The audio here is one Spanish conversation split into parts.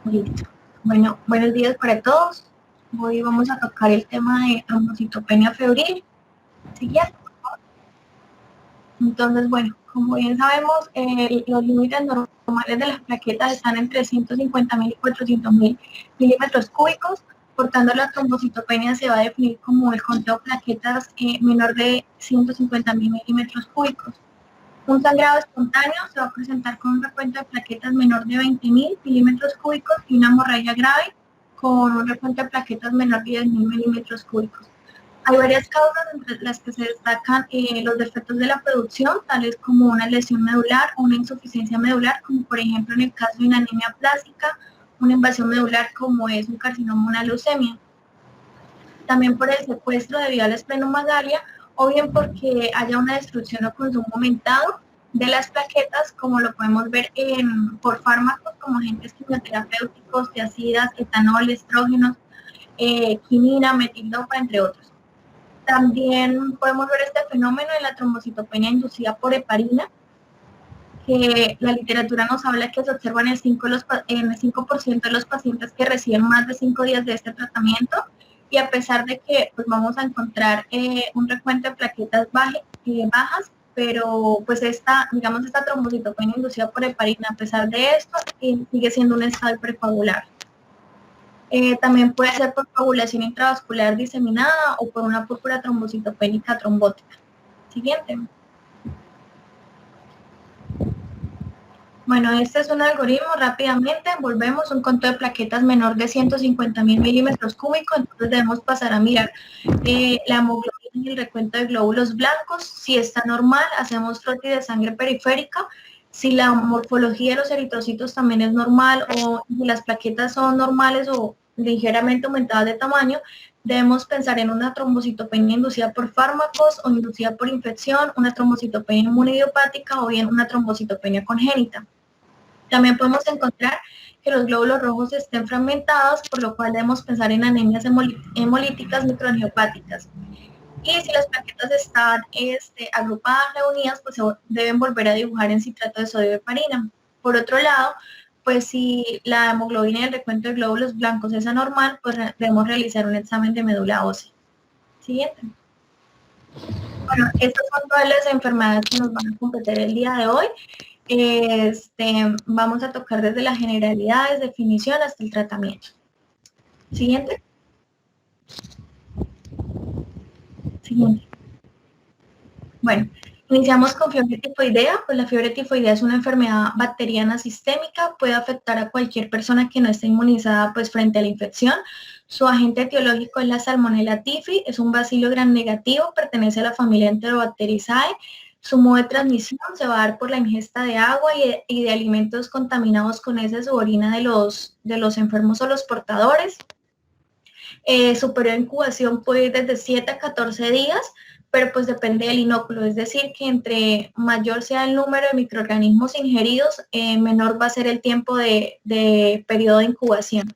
Listo. Bueno, buenos días para todos. Hoy vamos a tocar el tema de trombocitopenia febril. Siguiente, por favor. Entonces, bueno, como bien sabemos, los límites normales de las plaquetas están entre 150.000 y 400.000 milímetros cúbicos. Por tanto, la trombocitopenia se va a definir como el conteo de plaquetas menor de 150.000 milímetros cúbicos. Un sangrado espontáneo se va a presentar con un recuento de plaquetas menor de 20.000 milímetros cúbicos y una hemorragia grave con un recuento de plaquetas menor de 10.000 milímetros cúbicos. Hay varias causas entre las que se destacan los defectos de la producción, tales como una lesión medular o una insuficiencia medular, como por ejemplo en el caso de una anemia plástica, una invasión medular como es un carcinoma o una leucemia. También por el secuestro debido a la esplenomegalia o bien porque haya una destrucción o consumo aumentado de las plaquetas, como lo podemos ver por fármacos como agentes quimioterapéuticos, tiazidas, etanol, estrógenos, quinina, metildopa, entre otros. También podemos ver este fenómeno en la trombocitopenia inducida por heparina, que la literatura nos habla que se observa en el 5% de los pacientes que reciben más de 5 días de este tratamiento, y a pesar de que pues, vamos a encontrar un recuento de plaquetas bajas, pero pues esta trombocitopenia inducida por heparina, a pesar de esto, sigue siendo un estado precoagular. También puede ser por coagulación intravascular diseminada o por una púrpura trombocitopénica trombótica. Siguiente. Bueno, este es un algoritmo, rápidamente volvemos, un conteo de plaquetas menor de 150.000 milímetros cúbicos, entonces debemos pasar a mirar la hemoglobina y el recuento de glóbulos blancos. Si está normal, hacemos frotis de sangre periférica. Si la morfología de los eritrocitos también es normal o si las plaquetas son normales o ligeramente aumentadas de tamaño, debemos pensar en una trombocitopenia inducida por fármacos o inducida por infección, una trombocitopenia inmunidiopática o bien una trombocitopenia congénita. También podemos encontrar que los glóbulos rojos estén fragmentados, por lo cual debemos pensar en anemias hemolíticas microangiopáticas. Y si las plaquetas están agrupadas, reunidas, pues se deben volver a dibujar en citrato de sodio de heparina. Por otro lado, pues si la hemoglobina y el recuento de glóbulos blancos es anormal, pues debemos realizar un examen de médula ósea. Siguiente. Bueno, estas son todas las enfermedades que nos van a competir el día de hoy. Vamos a tocar desde las generalidades, definición hasta el tratamiento. Siguiente. Siguiente. Bueno, iniciamos con fiebre tifoidea. Pues la fiebre tifoidea es una enfermedad bacteriana sistémica, puede afectar a cualquier persona que no esté inmunizada pues frente a la infección. Su agente etiológico es la Salmonella typhi, es un bacilo gram negativo, pertenece a la familia Enterobacteriaceae. Su modo de transmisión se va a dar por la ingesta de agua y de alimentos contaminados con heces u orina de los enfermos o los portadores. Su periodo de incubación puede ir desde 7 a 14 días, pero pues depende del inóculo, es decir, que entre mayor sea el número de microorganismos ingeridos, menor va a ser el tiempo de periodo de incubación.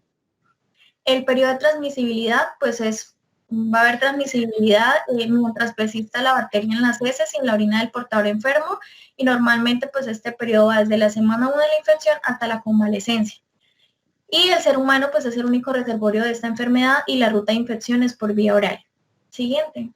El periodo de transmisibilidad, pues va a haber transmisibilidad mientras persista la bacteria en las heces y en la orina del portador enfermo, y normalmente pues este periodo va desde la semana 1 de la infección hasta la convalecencia. Y el ser humano pues es el único reservorio de esta enfermedad y la ruta de infección es por vía oral. Siguiente.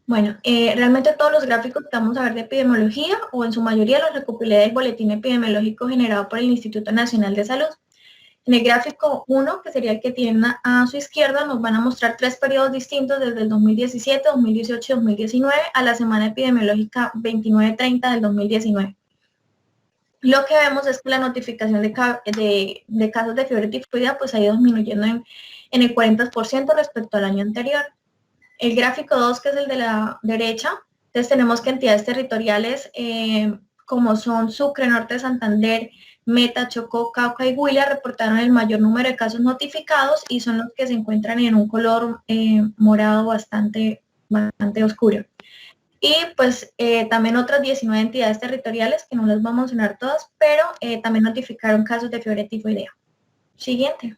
Bueno, realmente todos los gráficos que vamos a ver de epidemiología o en su mayoría los recopilé del boletín epidemiológico generado por el Instituto Nacional de Salud. En el gráfico 1, que sería el que tienen a su izquierda, nos van a mostrar 3 periodos distintos desde el 2017, 2018 y 2019 a la semana epidemiológica 29-30 del 2019. Lo que vemos es que la notificación de casos de fiebre tifoidea pues ha ido disminuyendo en el 40% respecto al año anterior. El gráfico 2, que es el de la derecha, entonces tenemos que entidades territoriales como son Sucre, Norte, Santander, Meta, Chocó, Cauca y Huila reportaron el mayor número de casos notificados y son los que se encuentran en un color morado bastante oscuro. Y pues también otras 19 entidades territoriales, que no las vamos a mencionar todas, pero también notificaron casos de fiebre tifoidea. Siguiente.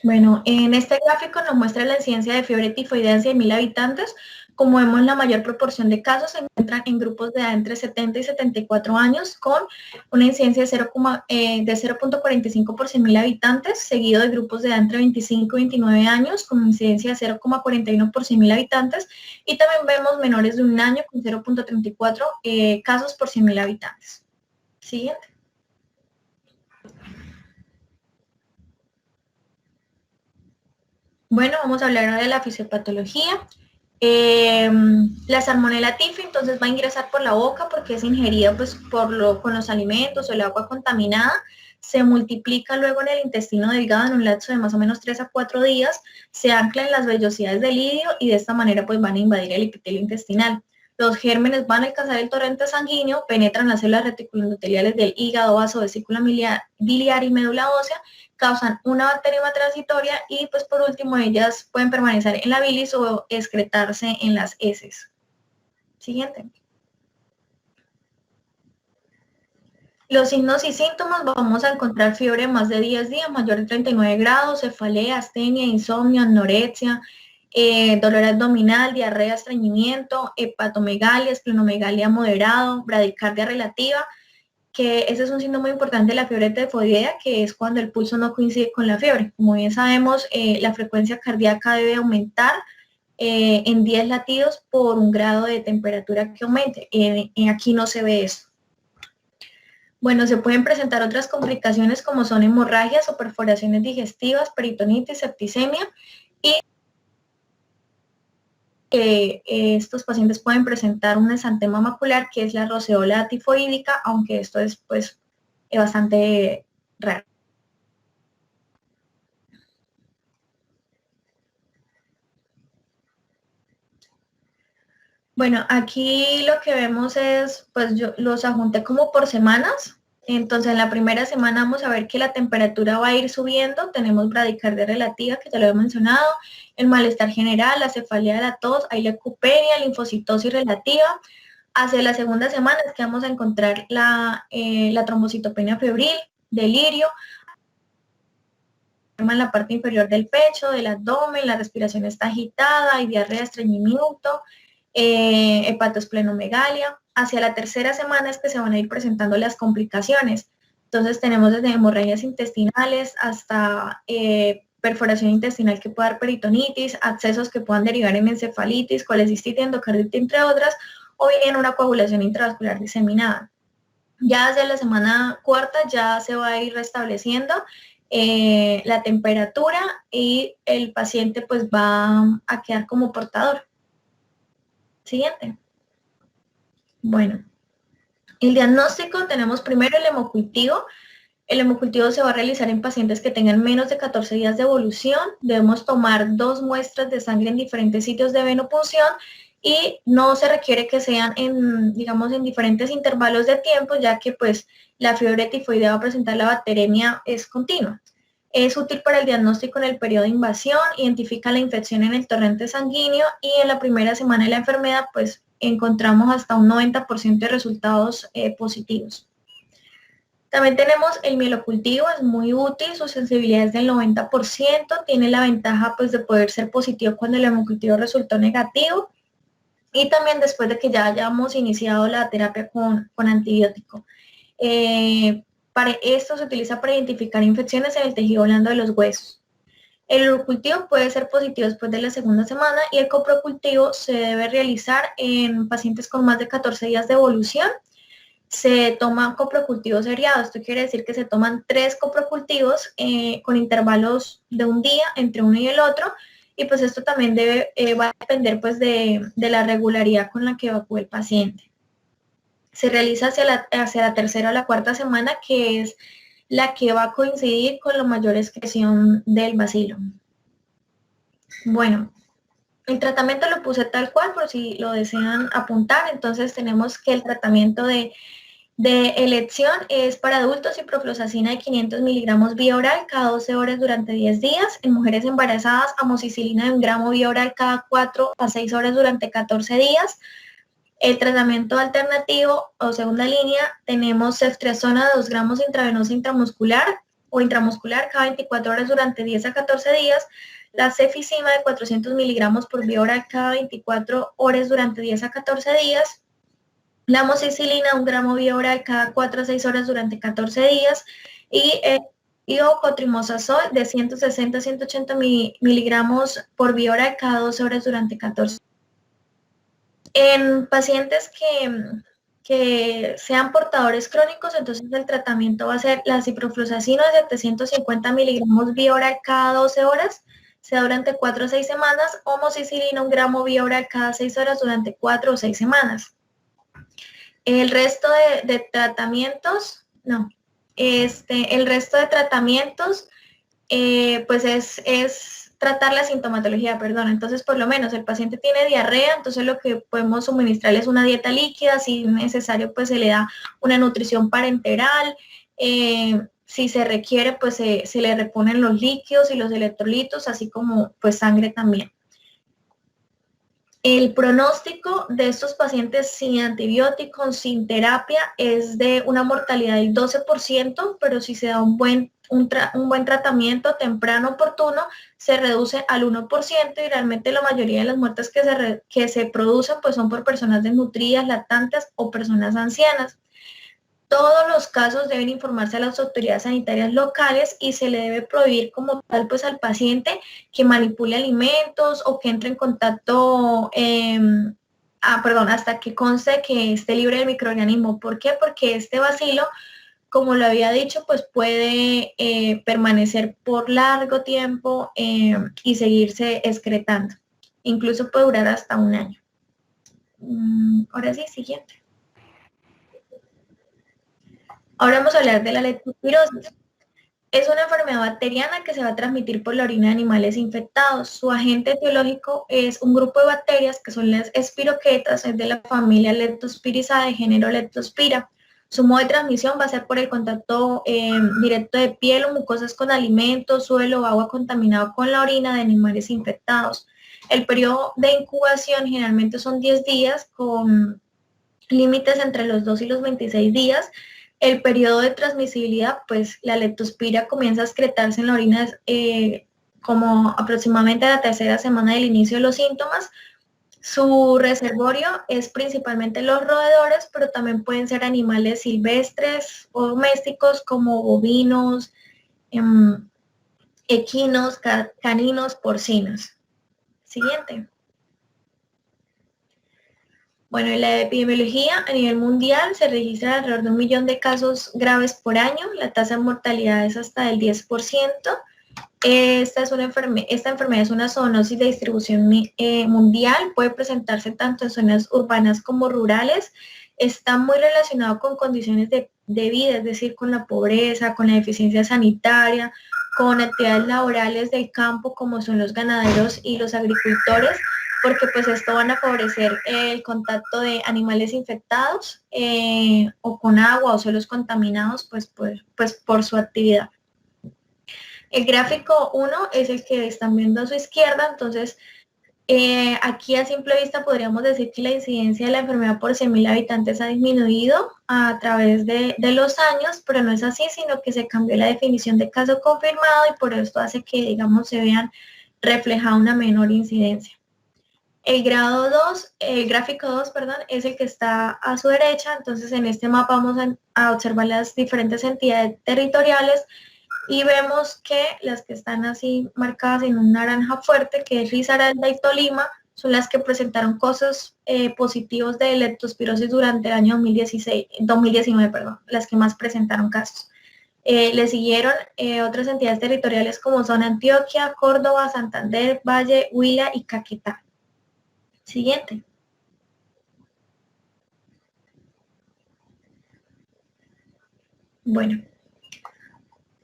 Bueno, en este gráfico nos muestra la incidencia de fiebre tifoidea en 100.000 habitantes Como vemos, la mayor proporción de casos se encuentran en grupos de edad entre 70 y 74 años, con una incidencia de 0.45 por 100.000 habitantes, seguido de grupos de edad entre 25 y 29 años, con una incidencia de 0.41 por 100.000 habitantes, y también vemos menores de un año con 0.34 casos por 100.000 habitantes. Siguiente. Bueno, vamos a hablar ahora de la fisiopatología. La Salmonella typhi entonces va a ingresar por la boca porque es ingerida pues, con los alimentos o el agua contaminada. Se multiplica luego en el intestino delgado en un lapso de más o menos 3 a 4 días, se ancla en las vellosidades del idio y de esta manera pues van a invadir el epitelio intestinal. Los gérmenes van a alcanzar el torrente sanguíneo, penetran las células reticuloendoteliales del hígado, vaso, vesícula biliar y médula ósea, causan una bacteriemia transitoria y pues por último ellas pueden permanecer en la bilis o excretarse en las heces. Siguiente. Los signos y síntomas: vamos a encontrar fiebre de más de 10 días, mayor de 39 grados, cefalea, astenia, insomnio, anorexia, dolor abdominal, diarrea, estreñimiento, hepatomegalia, esplenomegalia moderado, bradicardia relativa, que ese es un signo muy importante de la fiebre tifoidea, que es cuando el pulso no coincide con la fiebre. Como bien sabemos, la frecuencia cardíaca debe aumentar en 10 latidos por 1 grado de temperatura que aumente. Aquí no se ve eso. Bueno, se pueden presentar otras complicaciones como son hemorragias o perforaciones digestivas, peritonitis, septicemia, y estos pacientes pueden presentar un exantema macular, que es la roceola tifoidea, aunque esto es pues bastante raro. Bueno, aquí lo que vemos es, pues yo los ajunté como por semanas. Entonces, en la primera semana vamos a ver que la temperatura va a ir subiendo. Tenemos bradicardia relativa, que ya lo he mencionado, el malestar general, la cefalea, la tos, hay leucopenia, linfocitosis relativa. Hacia la segunda semana es que vamos a encontrar la trombocitopenia febril, delirio, en la parte inferior del pecho, del abdomen, la respiración está agitada, hay diarrea, estreñimiento, hepatoesplenomegalia. Hacia la tercera semana es que se van a ir presentando las complicaciones. Entonces tenemos desde hemorragias intestinales hasta perforación intestinal que puede dar peritonitis, accesos que puedan derivar en encefalitis, colecistitis, endocarditis, entre otras, o bien una coagulación intravascular diseminada. Ya hacia la semana cuarta ya se va a ir restableciendo la temperatura y el paciente pues va a quedar como portador. Siguiente. Bueno, el diagnóstico: tenemos primero el hemocultivo. El hemocultivo se va a realizar en pacientes que tengan menos de 14 días de evolución. Debemos tomar 2 muestras de sangre en diferentes sitios de venopunción y no se requiere que sean en diferentes intervalos de tiempo, ya que pues la fiebre tifoidea va a presentar la bacteremia es continua. Es útil para el diagnóstico en el periodo de invasión, identifica la infección en el torrente sanguíneo y en la primera semana de la enfermedad pues encontramos hasta un 90% de resultados positivos. También tenemos el mielocultivo, es muy útil, su sensibilidad es del 90%, tiene la ventaja pues de poder ser positivo cuando el hemocultivo resultó negativo y también después de que ya hayamos iniciado la terapia con antibiótico. Para esto se utiliza para identificar infecciones en el tejido blando de los huesos. El urocultivo puede ser positivo después de la segunda semana y el coprocultivo se debe realizar en pacientes con más de 14 días de evolución. Se toman coprocultivos seriados, esto quiere decir que se toman 3 coprocultivos con intervalos de un día entre uno y el otro, y pues esto también va a depender pues de la regularidad con la que evacúe el paciente. Se realiza hacia la tercera o la cuarta semana, que es la que va a coincidir con la mayor excreción del bacilo. Bueno, el tratamiento lo puse tal cual por si lo desean apuntar. Entonces tenemos que el tratamiento de elección es para adultos ciprofloxacina de 500 miligramos vía oral cada 12 horas durante 10 días. En mujeres embarazadas, amoxicilina de 1 gramo vía oral cada 4 a 6 horas durante 14 días. El tratamiento alternativo o segunda línea tenemos ceftriaxona de 2 gramos intravenosa intramuscular o intramuscular cada 24 horas durante 10 a 14 días, la cefixima de 400 miligramos por vía oral cada 24 horas durante 10 a 14 días, la amoxicilina 1 gramo vía oral cada 4 a 6 horas durante 14 días y o cotrimazole de 160 a 180 miligramos por vía oral cada 12 horas durante 14. En pacientes que sean portadores crónicos, entonces el tratamiento va a ser la ciprofloxacino de 750 miligramos vía oral cada 12 horas, sea durante 4 o 6 semanas, o amoxicilina 1 gramo vía oral cada 6 horas durante 4 o 6 semanas. El resto de tratamientos, el resto de tratamientos, pues es tratar la sintomatología, perdón. Entonces, por lo menos el paciente tiene diarrea, entonces lo que podemos suministrarle es una dieta líquida, si necesario, pues se le da una nutrición parenteral, si se requiere, pues se le reponen los líquidos y los electrolitos, así como pues sangre también. El pronóstico de estos pacientes sin antibióticos, sin terapia, es de una mortalidad del 12%, pero si se da un buen tratamiento temprano oportuno, se reduce al 1% y realmente la mayoría de las muertes que se producen pues son por personas desnutridas, lactantes o personas ancianas. Todos los casos deben informarse a las autoridades sanitarias locales y se le debe prohibir como tal pues al paciente que manipule alimentos o que entre en contacto, hasta que conste que esté libre del microorganismo. ¿Por qué? Porque este bacilo, como lo había dicho, pues puede permanecer por largo tiempo y seguirse excretando. Incluso puede durar hasta un año. Ahora sí, siguiente. Ahora vamos a hablar de la leptospirosis. Es una enfermedad bacteriana que se va a transmitir por la orina de animales infectados. Su agente etiológico es un grupo de bacterias que son las espiroquetas, es de la familia Leptospiridae, de género Leptospira. Su modo de transmisión va a ser por el contacto directo de piel o mucosas con alimentos, suelo o agua contaminado con la orina de animales infectados. El periodo de incubación generalmente son 10 días, con límites entre los 2 y los 26 días. El periodo de transmisibilidad, pues la leptospira comienza a excretarse en la orina como aproximadamente a la tercera semana del inicio de los síntomas. Su reservorio es principalmente los roedores, pero también pueden ser animales silvestres o domésticos como bovinos, equinos, caninos, porcinos. Siguiente. Bueno, en la epidemiología a nivel mundial se registra alrededor de 1 millón de casos graves por año. La tasa de mortalidad es hasta del 10%. Esta enfermedad es una zoonosis de distribución mundial. Puede presentarse tanto en zonas urbanas como rurales. Está muy relacionado con condiciones de vida, es decir, con la pobreza, con la deficiencia sanitaria, con actividades laborales del campo como son los ganaderos y los agricultores, porque pues esto van a favorecer el contacto de animales infectados o con agua o suelos contaminados pues por su actividad. El gráfico 1 es el que están viendo a su izquierda, entonces aquí a simple vista podríamos decir que la incidencia de la enfermedad por 100.000 habitantes ha disminuido a través de los años, pero no es así, sino que se cambió la definición de caso confirmado y por esto hace que, digamos, se vean reflejada una menor incidencia. El gráfico 2, es el que está a su derecha, entonces en este mapa vamos a observar las diferentes entidades territoriales y vemos que las que están así marcadas en un naranja fuerte, que es Risaralda y Tolima, son las que presentaron casos positivos de leptospirosis durante el año 2019, las que más presentaron casos. Le siguieron otras entidades territoriales como son Antioquia, Córdoba, Santander, Valle, Huila y Caquetá. Siguiente. Bueno,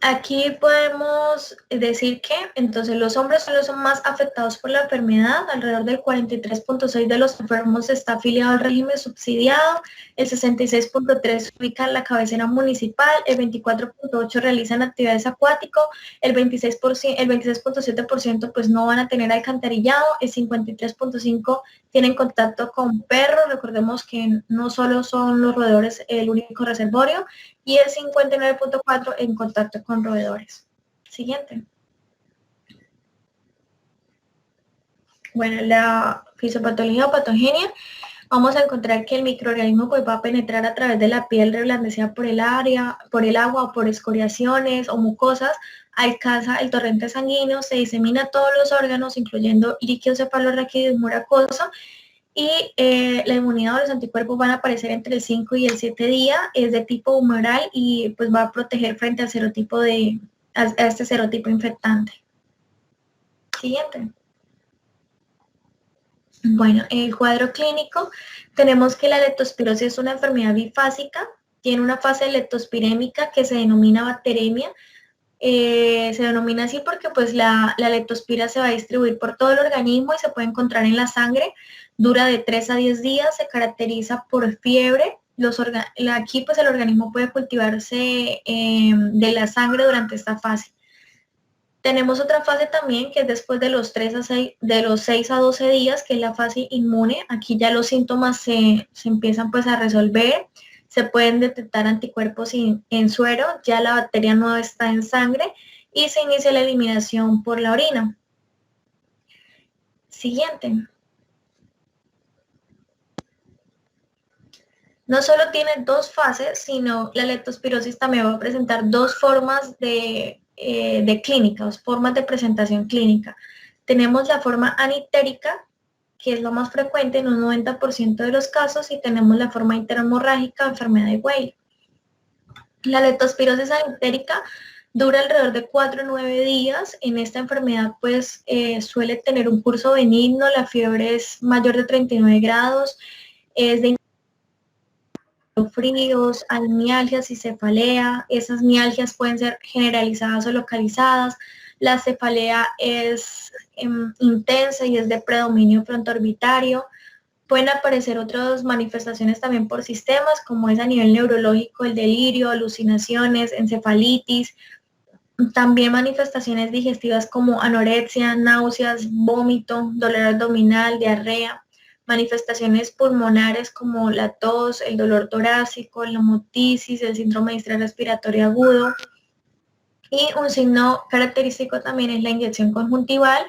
aquí podemos decir que entonces los hombres son los más afectados por la enfermedad. Alrededor del 43.6% de los enfermos está afiliado al régimen subsidiado, el 66.3% ubica en la cabecera municipal, el 24.8% realizan actividades acuáticas, el 26.7% pues no van a tener alcantarillado, el 53.5% tienen contacto con perros, recordemos que no solo son los roedores el único reservorio, y el 59.4 en contacto con roedores. Siguiente. Bueno, la fisiopatología o patogenia, vamos a encontrar que el microorganismo pues va a penetrar a través de la piel reblandecida por el agua o por escoriaciones o mucosas, alcanza el torrente sanguíneo, se disemina a todos los órganos, incluyendo líquido cefalorraquídeo y mucosa, y la inmunidad o los anticuerpos van a aparecer entre el 5 y el 7 días, es de tipo humoral y pues va a proteger frente al serotipo a este serotipo infectante. Siguiente. Bueno, el cuadro clínico, tenemos que la leptospirosis es una enfermedad bifásica, tiene una fase leptospirémica que se denomina bacteremia. Se denomina así porque pues la leptospira se va a distribuir por todo el organismo y se puede encontrar en la sangre, dura de 3 a 10 días, se caracteriza por fiebre. Aquí pues el organismo puede cultivarse de la sangre durante esta fase. Tenemos otra fase también que es después de los 6 a 12 días, que es la fase inmune. Aquí ya los síntomas se empiezan pues a resolver, se pueden detectar anticuerpos en suero, ya la bacteria no está en sangre y se inicia la eliminación por la orina. Siguiente. No solo tiene dos fases, sino la leptospirosis también va a presentar dos formas de clínica, dos formas de presentación clínica. Tenemos la forma anitérica, que es lo más frecuente en un 90% de los casos, y tenemos la forma interhemorrágica, enfermedad de Weil. La leptospirosis anitérica dura alrededor de 4 a 9 días. En esta enfermedad pues suele tener un curso benigno, la fiebre es mayor de 39 grados, es de fríos, hay mialgias y cefalea. Esas mialgias pueden ser generalizadas o localizadas. La cefalea es intensa y es de predominio frontoorbitario. Pueden aparecer otras manifestaciones también por sistemas, como es a nivel neurológico, el delirio, alucinaciones, encefalitis. También manifestaciones digestivas como anorexia, náuseas, vómito, dolor abdominal, diarrea. Manifestaciones pulmonares como la tos, el dolor torácico, la omotisis, el síndrome de distrés respiratorio agudo. Y un signo característico también es la inyección conjuntival,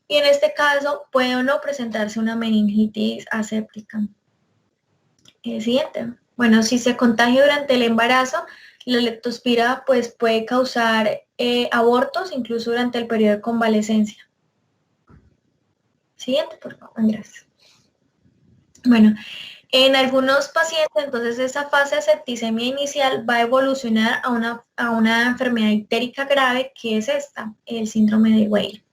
y en este caso puede o no presentarse una meningitis aséptica. Siguiente. Bueno, si se contagia durante el embarazo, la leptospira pues puede causar abortos incluso durante el periodo de convalecencia. Siguiente, por favor, gracias. Bueno, en algunos pacientes, entonces, esa fase de septicemia inicial va a evolucionar a una enfermedad ictérica grave, que es esta, el síndrome de Weil.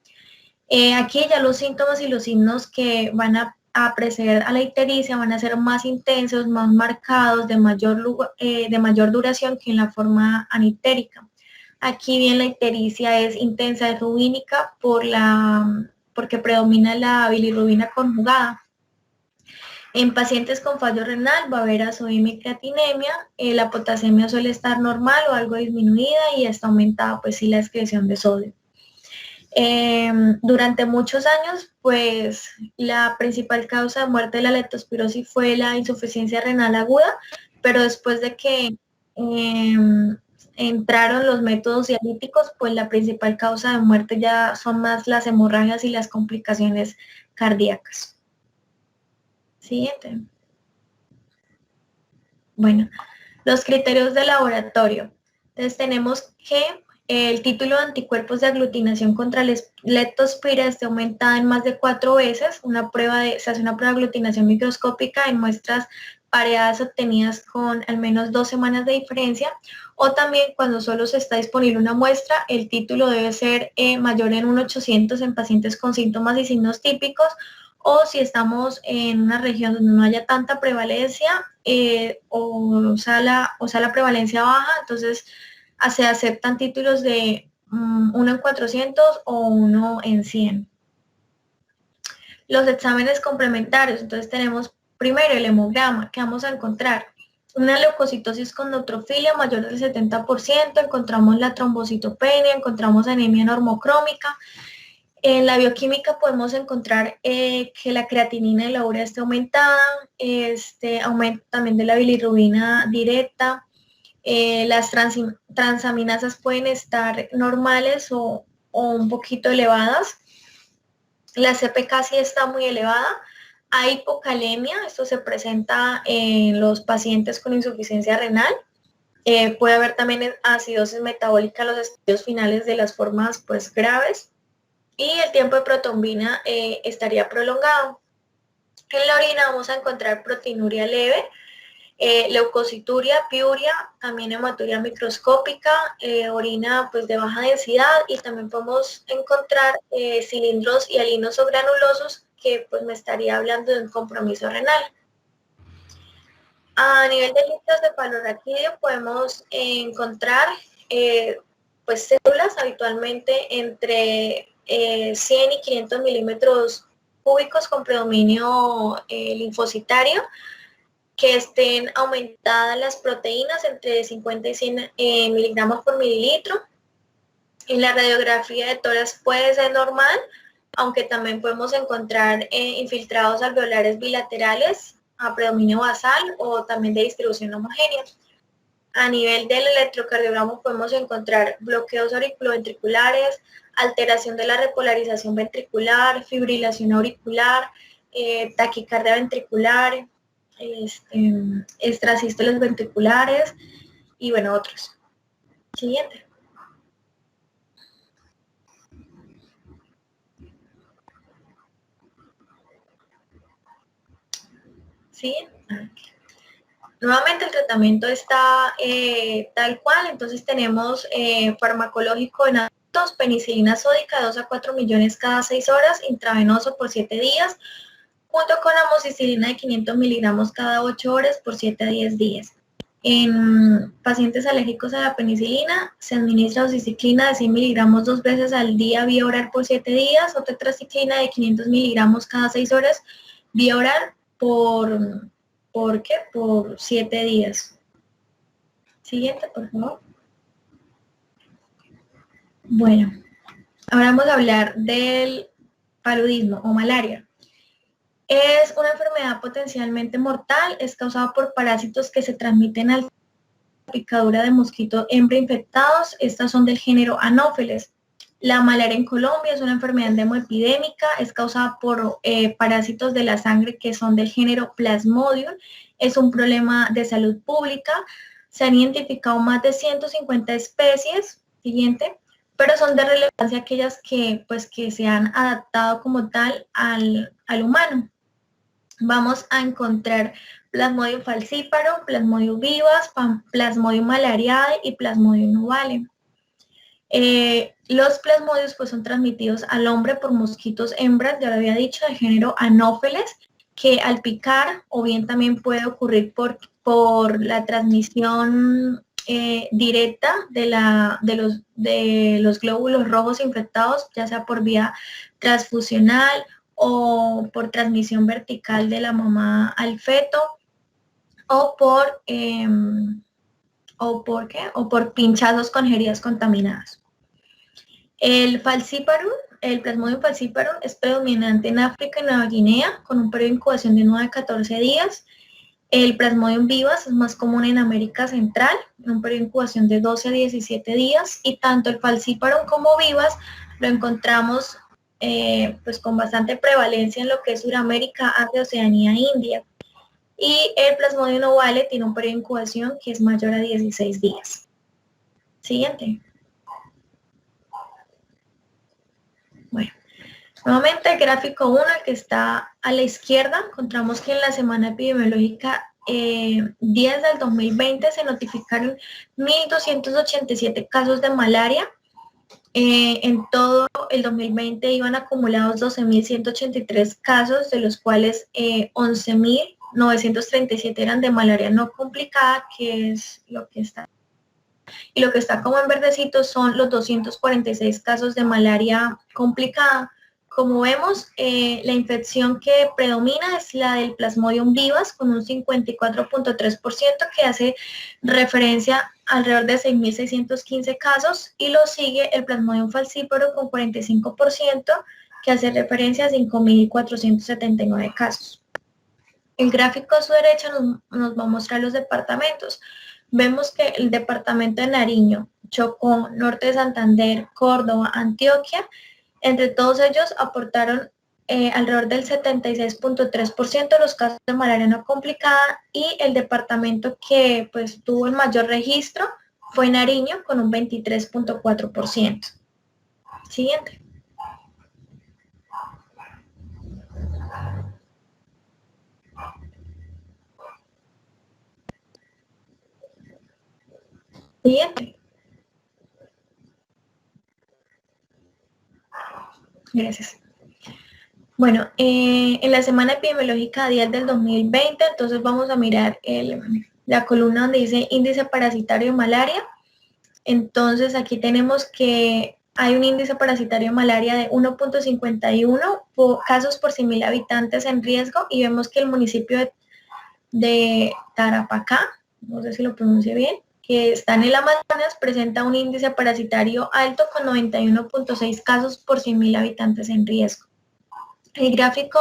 Aquí ya los síntomas y los signos que van a preceder a la ictericia van a ser más intensos, más marcados, de mayor duración que en la forma anictérica. Aquí bien la ictericia es intensa, es rubínica porque predomina la bilirrubina conjugada. En pacientes con fallo renal va a haber azoemia y creatinemia, la potasemia suele estar normal o algo disminuida y está aumentada pues sí la excreción de sodio. Durante muchos años, pues la principal causa de muerte de la leptospirosis fue la insuficiencia renal aguda, pero después de que entraron los métodos dialíticos, pues la principal causa de muerte ya son más las hemorragias y las complicaciones cardíacas. Siguiente. Bueno, los criterios de laboratorio. Entonces tenemos que el título de anticuerpos de aglutinación contra leptospira esté aumentada en más de 4 veces. Se hace una prueba de aglutinación microscópica en muestras pareadas obtenidas con al menos 2 semanas de diferencia, o también cuando solo se está disponible una muestra, el título debe ser mayor en un 800 en pacientes con síntomas y signos típicos, o si estamos en una región donde no haya tanta prevalencia o sea la prevalencia baja, entonces se aceptan títulos de 1 en 400 o 1 en 100. Los exámenes complementarios, entonces tenemos primero el hemograma, que vamos a encontrar una leucocitosis con neutrofilia mayor del 70%, encontramos la trombocitopenia, encontramos anemia normocrómica. En la bioquímica podemos encontrar que la creatinina de la urea esté aumentada, aumento también de la bilirrubina directa, las transaminasas pueden estar normales o un poquito elevadas, la CPK sí está muy elevada, hay hipocalemia, esto se presenta en los pacientes con insuficiencia renal, puede haber también acidosis metabólica en los estadios finales de las formas pues graves, y el tiempo de protombina estaría prolongado. En la orina vamos a encontrar proteinuria leve, leucocituria, piuria, también hematuria microscópica, orina pues de baja densidad, y también podemos encontrar cilindros hialinos o granulosos, que pues me estaría hablando de un compromiso renal. A nivel de litros de palorraquídeo podemos encontrar pues células habitualmente entre 100 y 500 milímetros cúbicos con predominio linfocitario, que estén aumentadas las proteínas entre 50 y 100 miligramos por mililitro. En la radiografía de tórax puede ser normal, aunque también podemos encontrar infiltrados alveolares bilaterales a predominio basal o también de distribución homogénea. A nivel del electrocardiograma podemos encontrar bloqueos auriculoventriculares, alteración de la repolarización ventricular, fibrilación auricular, taquicardia ventricular, extrasístoles ventriculares y bueno, otros. Siguiente. ¿Sí? Nuevamente el tratamiento está tal cual, entonces tenemos farmacológico en adultos, penicilina sódica de 2 a 4 millones cada 6 horas, intravenoso por 7 días, junto con amoxicilina de 500 miligramos cada 8 horas por 7 a 10 días. En pacientes alérgicos a la penicilina se administra doxiciclina de 100 miligramos 2 veces al día vía oral por 7 días, o tetraciclina de 500 miligramos cada 6 horas vía oral ¿por qué? Por 7 días. Siguiente, por favor. Bueno, ahora vamos a hablar del paludismo o malaria. Es una enfermedad potencialmente mortal, es causada por parásitos que se transmiten al picadura de mosquitos hembra infectados. Estas son del género Anopheles. La malaria en Colombia es una enfermedad endemoepidémica, es causada por parásitos de la sangre que son del género Plasmodium. Es un problema de salud pública. Se han identificado más de 150 especies, siguiente, pero son de relevancia aquellas que, pues, que se han adaptado como tal al humano. Vamos a encontrar Plasmodium falciparum, Plasmodium vivax, Plasmodium malariae y Plasmodium ovale. Los plasmodios pues son transmitidos al hombre por mosquitos hembras, ya lo había dicho, de género Anopheles, que al picar, o bien también puede ocurrir por la transmisión directa de los glóbulos rojos infectados, ya sea por vía transfusional o por transmisión vertical de la mamá al feto, o por pinchazos con jeringas contaminadas. El falciparum, el Plasmodium falciparum, es predominante en África y Nueva Guinea, con un periodo de incubación de 9 a 14 días. El Plasmodium vivax es más común en América Central, en un periodo de incubación de 12 a 17 días, y tanto el falciparum como vivax lo encontramos pues con bastante prevalencia en lo que es Sudamérica, Asia, Oceanía e India. Y el Plasmodium ovale tiene un periodo de incubación que es mayor a 16 días. Siguiente. Bueno, nuevamente el gráfico 1, el que está a la izquierda, encontramos que en la semana epidemiológica 10 del 2020 se notificaron 1.287 casos de malaria. En todo el 2020 iban acumulados 12.183 casos, de los cuales 11.937 eran de malaria no complicada, que es lo que está. Y lo que está como en verdecito son los 246 casos de malaria complicada, Como vemos, la infección que predomina es la del Plasmodium vivax con un 54.3% que hace referencia a alrededor de 6.615 casos y lo sigue el Plasmodium falciparum con 45% que hace referencia a 5.479 casos. El gráfico a su derecha nos va a mostrar los departamentos. Vemos que el departamento de Nariño, Chocó, Norte de Santander, Córdoba, Antioquia, entre todos ellos aportaron alrededor del 76.3% de los casos de malaria no complicada y el departamento que pues tuvo el mayor registro fue Nariño con un 23.4%. Siguiente. Siguiente. Gracias. Bueno, en la semana epidemiológica dial del 2020, entonces vamos a mirar la columna donde dice índice parasitario de malaria. Entonces aquí tenemos que hay un índice parasitario de malaria de 1.51 casos por 100.000 habitantes en riesgo y vemos que el municipio de Tarapacá, no sé si lo pronuncie bien, que está en el Amazonas, presenta un índice parasitario alto con 91.6 casos por 100.000 habitantes en riesgo. El gráfico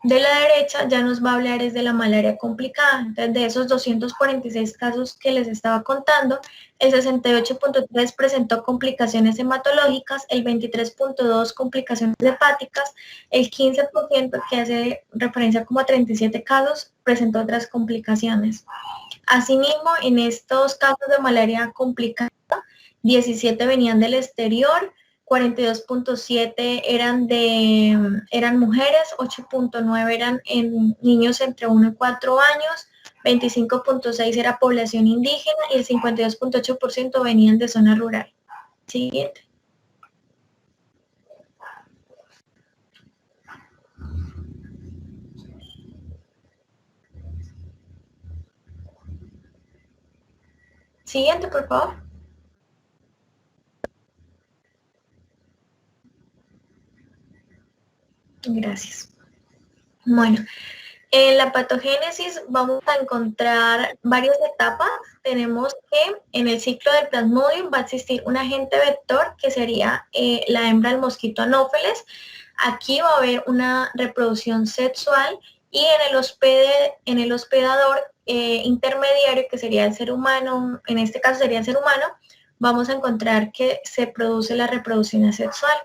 de la derecha ya nos va a hablar es de la malaria complicada. Entonces, de esos 246 casos que les estaba contando, el 68.3 presentó complicaciones hematológicas, el 23.2 complicaciones hepáticas, el 15% que hace referencia como a 37 casos presentó otras complicaciones. Asimismo, en estos casos de malaria complicada, 17 venían del exterior, 42.7 eran mujeres, 8.9 eran niños entre 1 y 4 años, 25.6 era población indígena y el 52.8% venían de zona rural. Siguiente. Siguiente, por favor. Gracias. Bueno, en la patogénesis vamos a encontrar varias etapas. Tenemos que en el ciclo del Plasmodium va a existir un agente vector que sería la hembra del mosquito Anopheles. Aquí va a haber una reproducción sexual y en el hospedador intermediario, que sería el ser humano, en este caso sería el ser humano, vamos a encontrar que se produce la reproducción asexual.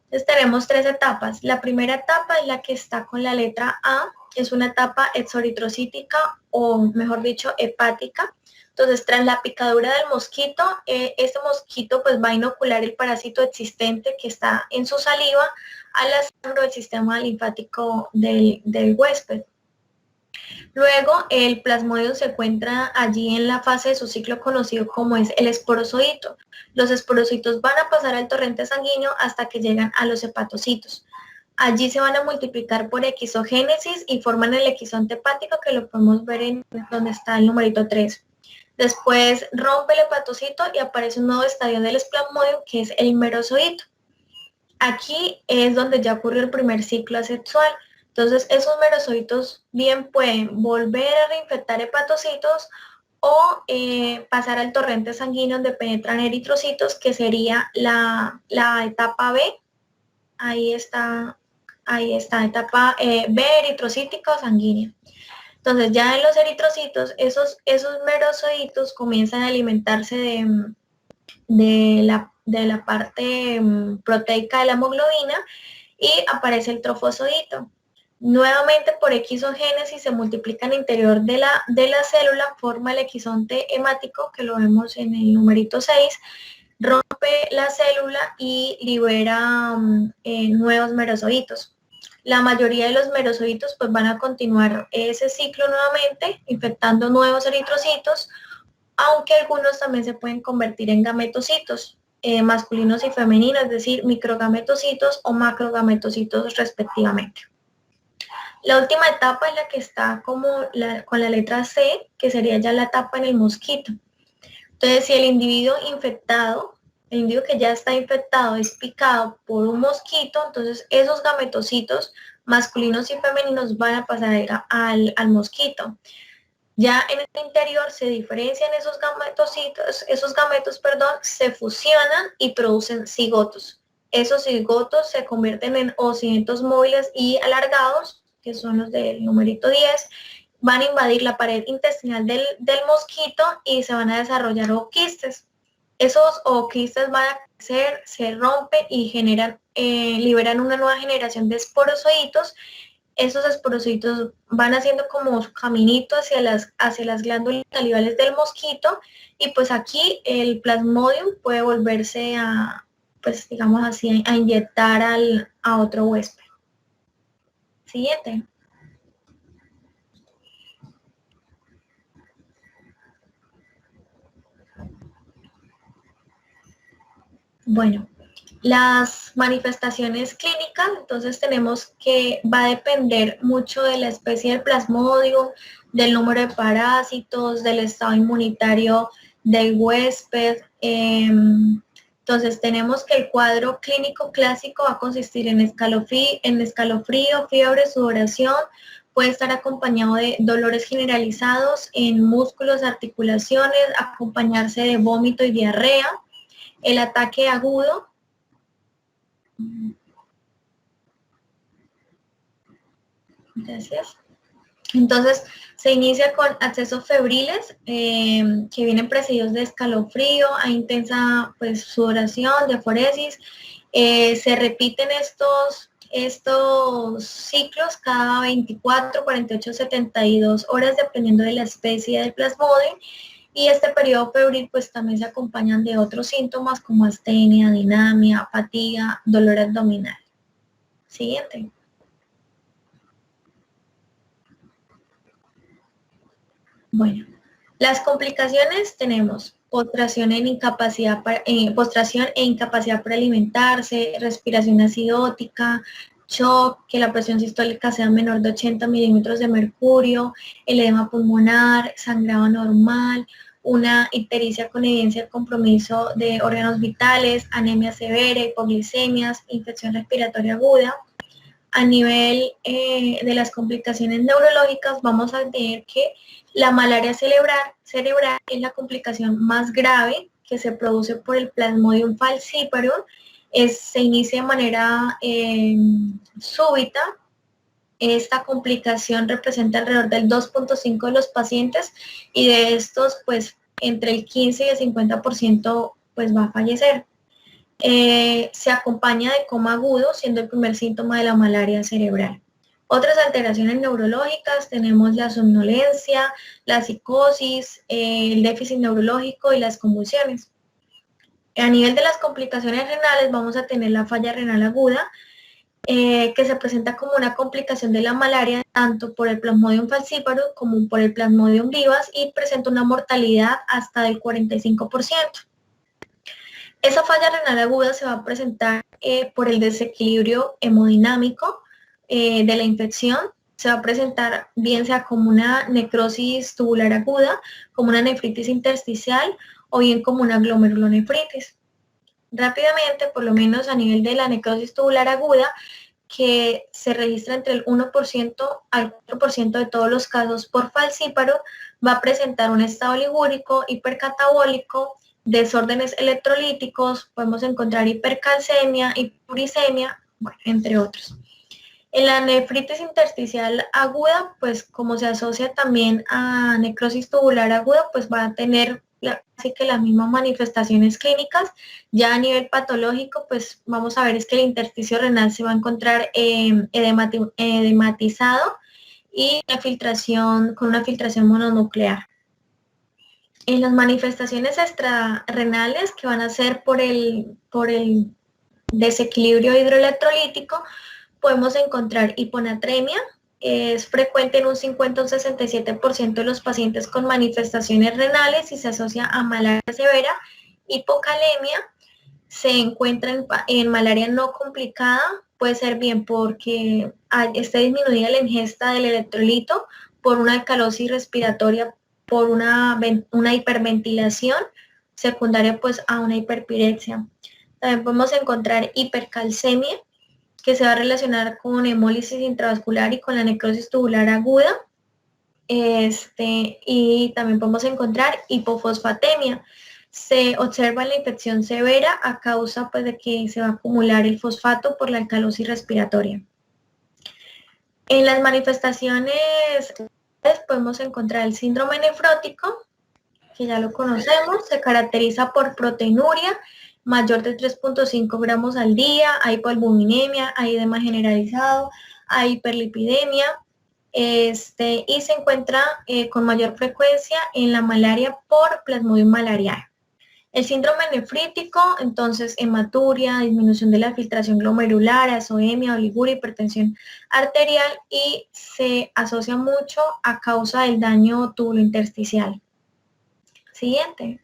Entonces tenemos tres etapas. La primera etapa es la que está con la letra A, es una etapa exoeritrocítica o mejor dicho hepática. Entonces tras la picadura del mosquito, este mosquito pues va a inocular el parásito existente que está en su saliva a la sangre del sistema linfático del huésped. Luego, el plasmodium se encuentra allí en la fase de su ciclo conocido como es el esporozoito. Los esporocitos van a pasar al torrente sanguíneo hasta que llegan a los hepatocitos. Allí se van a multiplicar por exogénesis y forman el exonte hepático, que lo podemos ver en donde está el numerito 3. Después rompe el hepatocito y aparece un nuevo estadio del plasmodium, que es el merozoito. Aquí es donde ya ocurrió el primer ciclo asexual. Entonces, esos merozoitos bien pueden volver a reinfectar hepatocitos o pasar al torrente sanguíneo donde penetran eritrocitos, que sería la etapa B. Ahí está etapa B, eritrocítica o sanguínea. Entonces, ya en los eritrocitos, esos merozoitos comienzan a alimentarse de la parte proteica de la hemoglobina y aparece el trofosodito. Nuevamente por exogénesis se multiplica en el interior de la célula, forma el exonte hemático, que lo vemos en el numerito 6, rompe la célula y libera nuevos merozoitos. La mayoría de los merozoitos pues van a continuar ese ciclo nuevamente, infectando nuevos eritrocitos, aunque algunos también se pueden convertir en gametocitos, masculinos y femeninos, es decir, microgametocitos o macrogametocitos respectivamente. La última etapa es la que está con la letra C, que sería ya la etapa en el mosquito. Entonces, si el individuo infectado el individuo que ya está infectado es picado por un mosquito, entonces esos gametocitos masculinos y femeninos van a pasar al mosquito. Ya en el interior se diferencian esos gametos, perdón, se fusionan y producen cigotos. Esos cigotos se convierten en ocinetos móviles y alargados, que son los del numerito 10, van a invadir la pared intestinal del mosquito y se van a desarrollar ooquistes. Esos ooquistes van a crecer, se rompen y liberan una nueva generación de esporozoitos. Esos esporozoitos van haciendo como su caminito hacia las glándulas salivales del mosquito y pues aquí el plasmodium puede volverse a, pues digamos así, a inyectar a otro huésped. Siguiente. Bueno, las manifestaciones clínicas, entonces tenemos que va a depender mucho de la especie del plasmodium, del número de parásitos, del estado inmunitario del huésped. Entonces tenemos que el cuadro clínico clásico va a consistir en escalofrío, fiebre, sudoración, puede estar acompañado de dolores generalizados en músculos, articulaciones, acompañarse de vómito y diarrea. El ataque agudo. Gracias. Entonces, se inicia con accesos febriles que vienen precedidos de escalofrío, a intensa pues, sudoración, diaforesis. Se repiten estos ciclos cada 24, 48, 72 horas, dependiendo de la especie del plasmodium. Y este periodo febril pues también se acompañan de otros síntomas como astenia, dinamia, apatía, dolor abdominal. Siguiente. Bueno, las complicaciones tenemos postración e incapacidad para alimentarse, respiración acidótica, shock, que la presión sistólica sea menor de 80 milímetros de mercurio, el edema pulmonar, sangrado normal, una ictericia con evidencia de compromiso de órganos vitales, anemia severa, hipoglicemias, infección respiratoria aguda. A nivel de las complicaciones neurológicas, vamos a tener que la malaria cerebral es la complicación más grave que se produce por el Plasmodium falciparum. Se inicia de manera súbita. Esta complicación representa alrededor del 2.5 de los pacientes y de estos, pues, entre el 15 y el 50% pues va a fallecer. Se acompaña de coma agudo, siendo el primer síntoma de la malaria cerebral. Otras alteraciones neurológicas tenemos la somnolencia, la psicosis, el déficit neurológico y las convulsiones. A nivel de las complicaciones renales vamos a tener la falla renal aguda, que se presenta como una complicación de la malaria tanto por el Plasmodium falciparum como por el Plasmodium vivax y presenta una mortalidad hasta del 45%. Esa falla renal aguda se va a presentar por el desequilibrio hemodinámico de la infección. Se va a presentar bien sea como una necrosis tubular aguda, como una nefritis intersticial o bien como una glomerulonefritis. Rápidamente, por lo menos a nivel de la necrosis tubular aguda, que se registra entre el 1% al 4% de todos los casos por falciparum, va a presentar un estado ligúrico, hipercatabólico, desórdenes electrolíticos, podemos encontrar hipercalcemia, hiperuricemia, bueno, entre otros. En la nefritis intersticial aguda, pues como se asocia también a necrosis tubular aguda, pues va a tener así que las mismas manifestaciones clínicas. Ya a nivel patológico, pues vamos a ver es que el intersticio renal se va a encontrar edematizado y con una filtración mononuclear. En las manifestaciones extrarrenales que van a ser por el desequilibrio hidroelectrolítico, podemos encontrar hiponatremia, es frecuente en un 50 o un 67% de los pacientes con manifestaciones renales y se asocia a malaria severa. Hipocalemia se encuentra en malaria no complicada, puede ser bien porque está disminuida la ingesta del electrolito, por una alcalosis respiratoria, por una hiperventilación secundaria pues a una hiperpirexia. También podemos encontrar hipercalcemia, que se va a relacionar con hemólisis intravascular y con la necrosis tubular aguda. Y también podemos encontrar hipofosfatemia. Se observa la infección severa a causa pues, de que se va a acumular el fosfato por la alcalosis respiratoria. En las manifestaciones podemos encontrar el síndrome nefrótico, que ya lo conocemos, se caracteriza por proteinuria mayor de 3.5 gramos al día, hay hipoalbuminemia, hay edema generalizado, hay hiperlipidemia, y se encuentra con mayor frecuencia en la malaria por plasmodium malariae. El síndrome nefrítico, entonces hematuria, disminución de la filtración glomerular, azoemia, oliguria, hipertensión arterial y se asocia mucho a causa del daño tubulointersticial. Siguiente.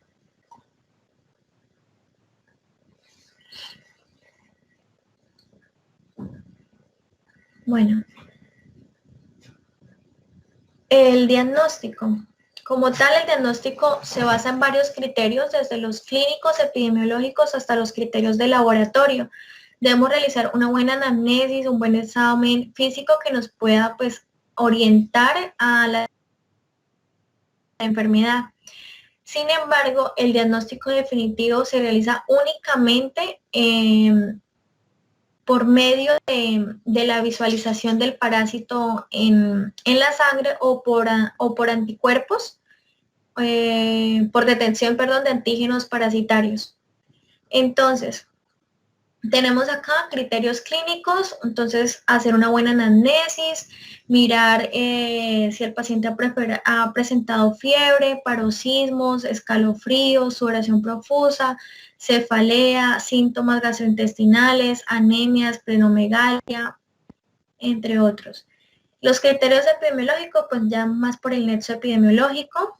Bueno, el diagnóstico. Como tal, el diagnóstico se basa en varios criterios, desde los clínicos, epidemiológicos, hasta los criterios de laboratorio. Debemos realizar una buena anamnesis, un buen examen físico que nos pueda pues, orientar a la enfermedad. Sin embargo, el diagnóstico definitivo se realiza únicamente por medio de la visualización del parásito en la sangre o por anticuerpos, por detención, perdón, de antígenos parasitarios. Entonces, tenemos acá criterios clínicos, entonces hacer una buena anamnesis, mirar si el paciente ha presentado fiebre, paroxismos, escalofríos, sudoración profusa, cefalea, síntomas gastrointestinales, anemias, esplenomegalia, entre otros. Los criterios epidemiológicos, pues ya más por el nexo epidemiológico,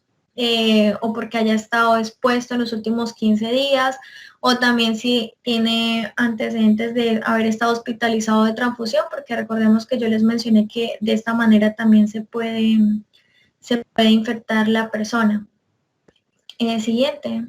o porque haya estado expuesto en los últimos 15 días, o también si tiene antecedentes de haber estado hospitalizado de transfusión, porque recordemos que yo les mencioné que de esta manera también se puede infectar la persona. Siguiente.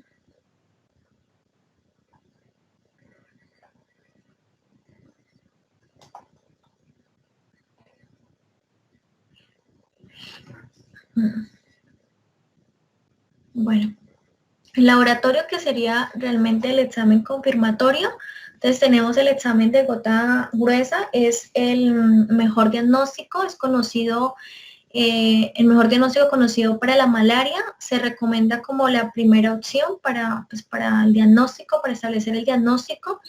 Bueno, el laboratorio que sería realmente el examen confirmatorio, entonces tenemos el examen de gota gruesa, es el mejor diagnóstico, es conocido, el mejor diagnóstico conocido para la malaria, se recomienda como la primera opción para el diagnóstico, para establecer el diagnóstico.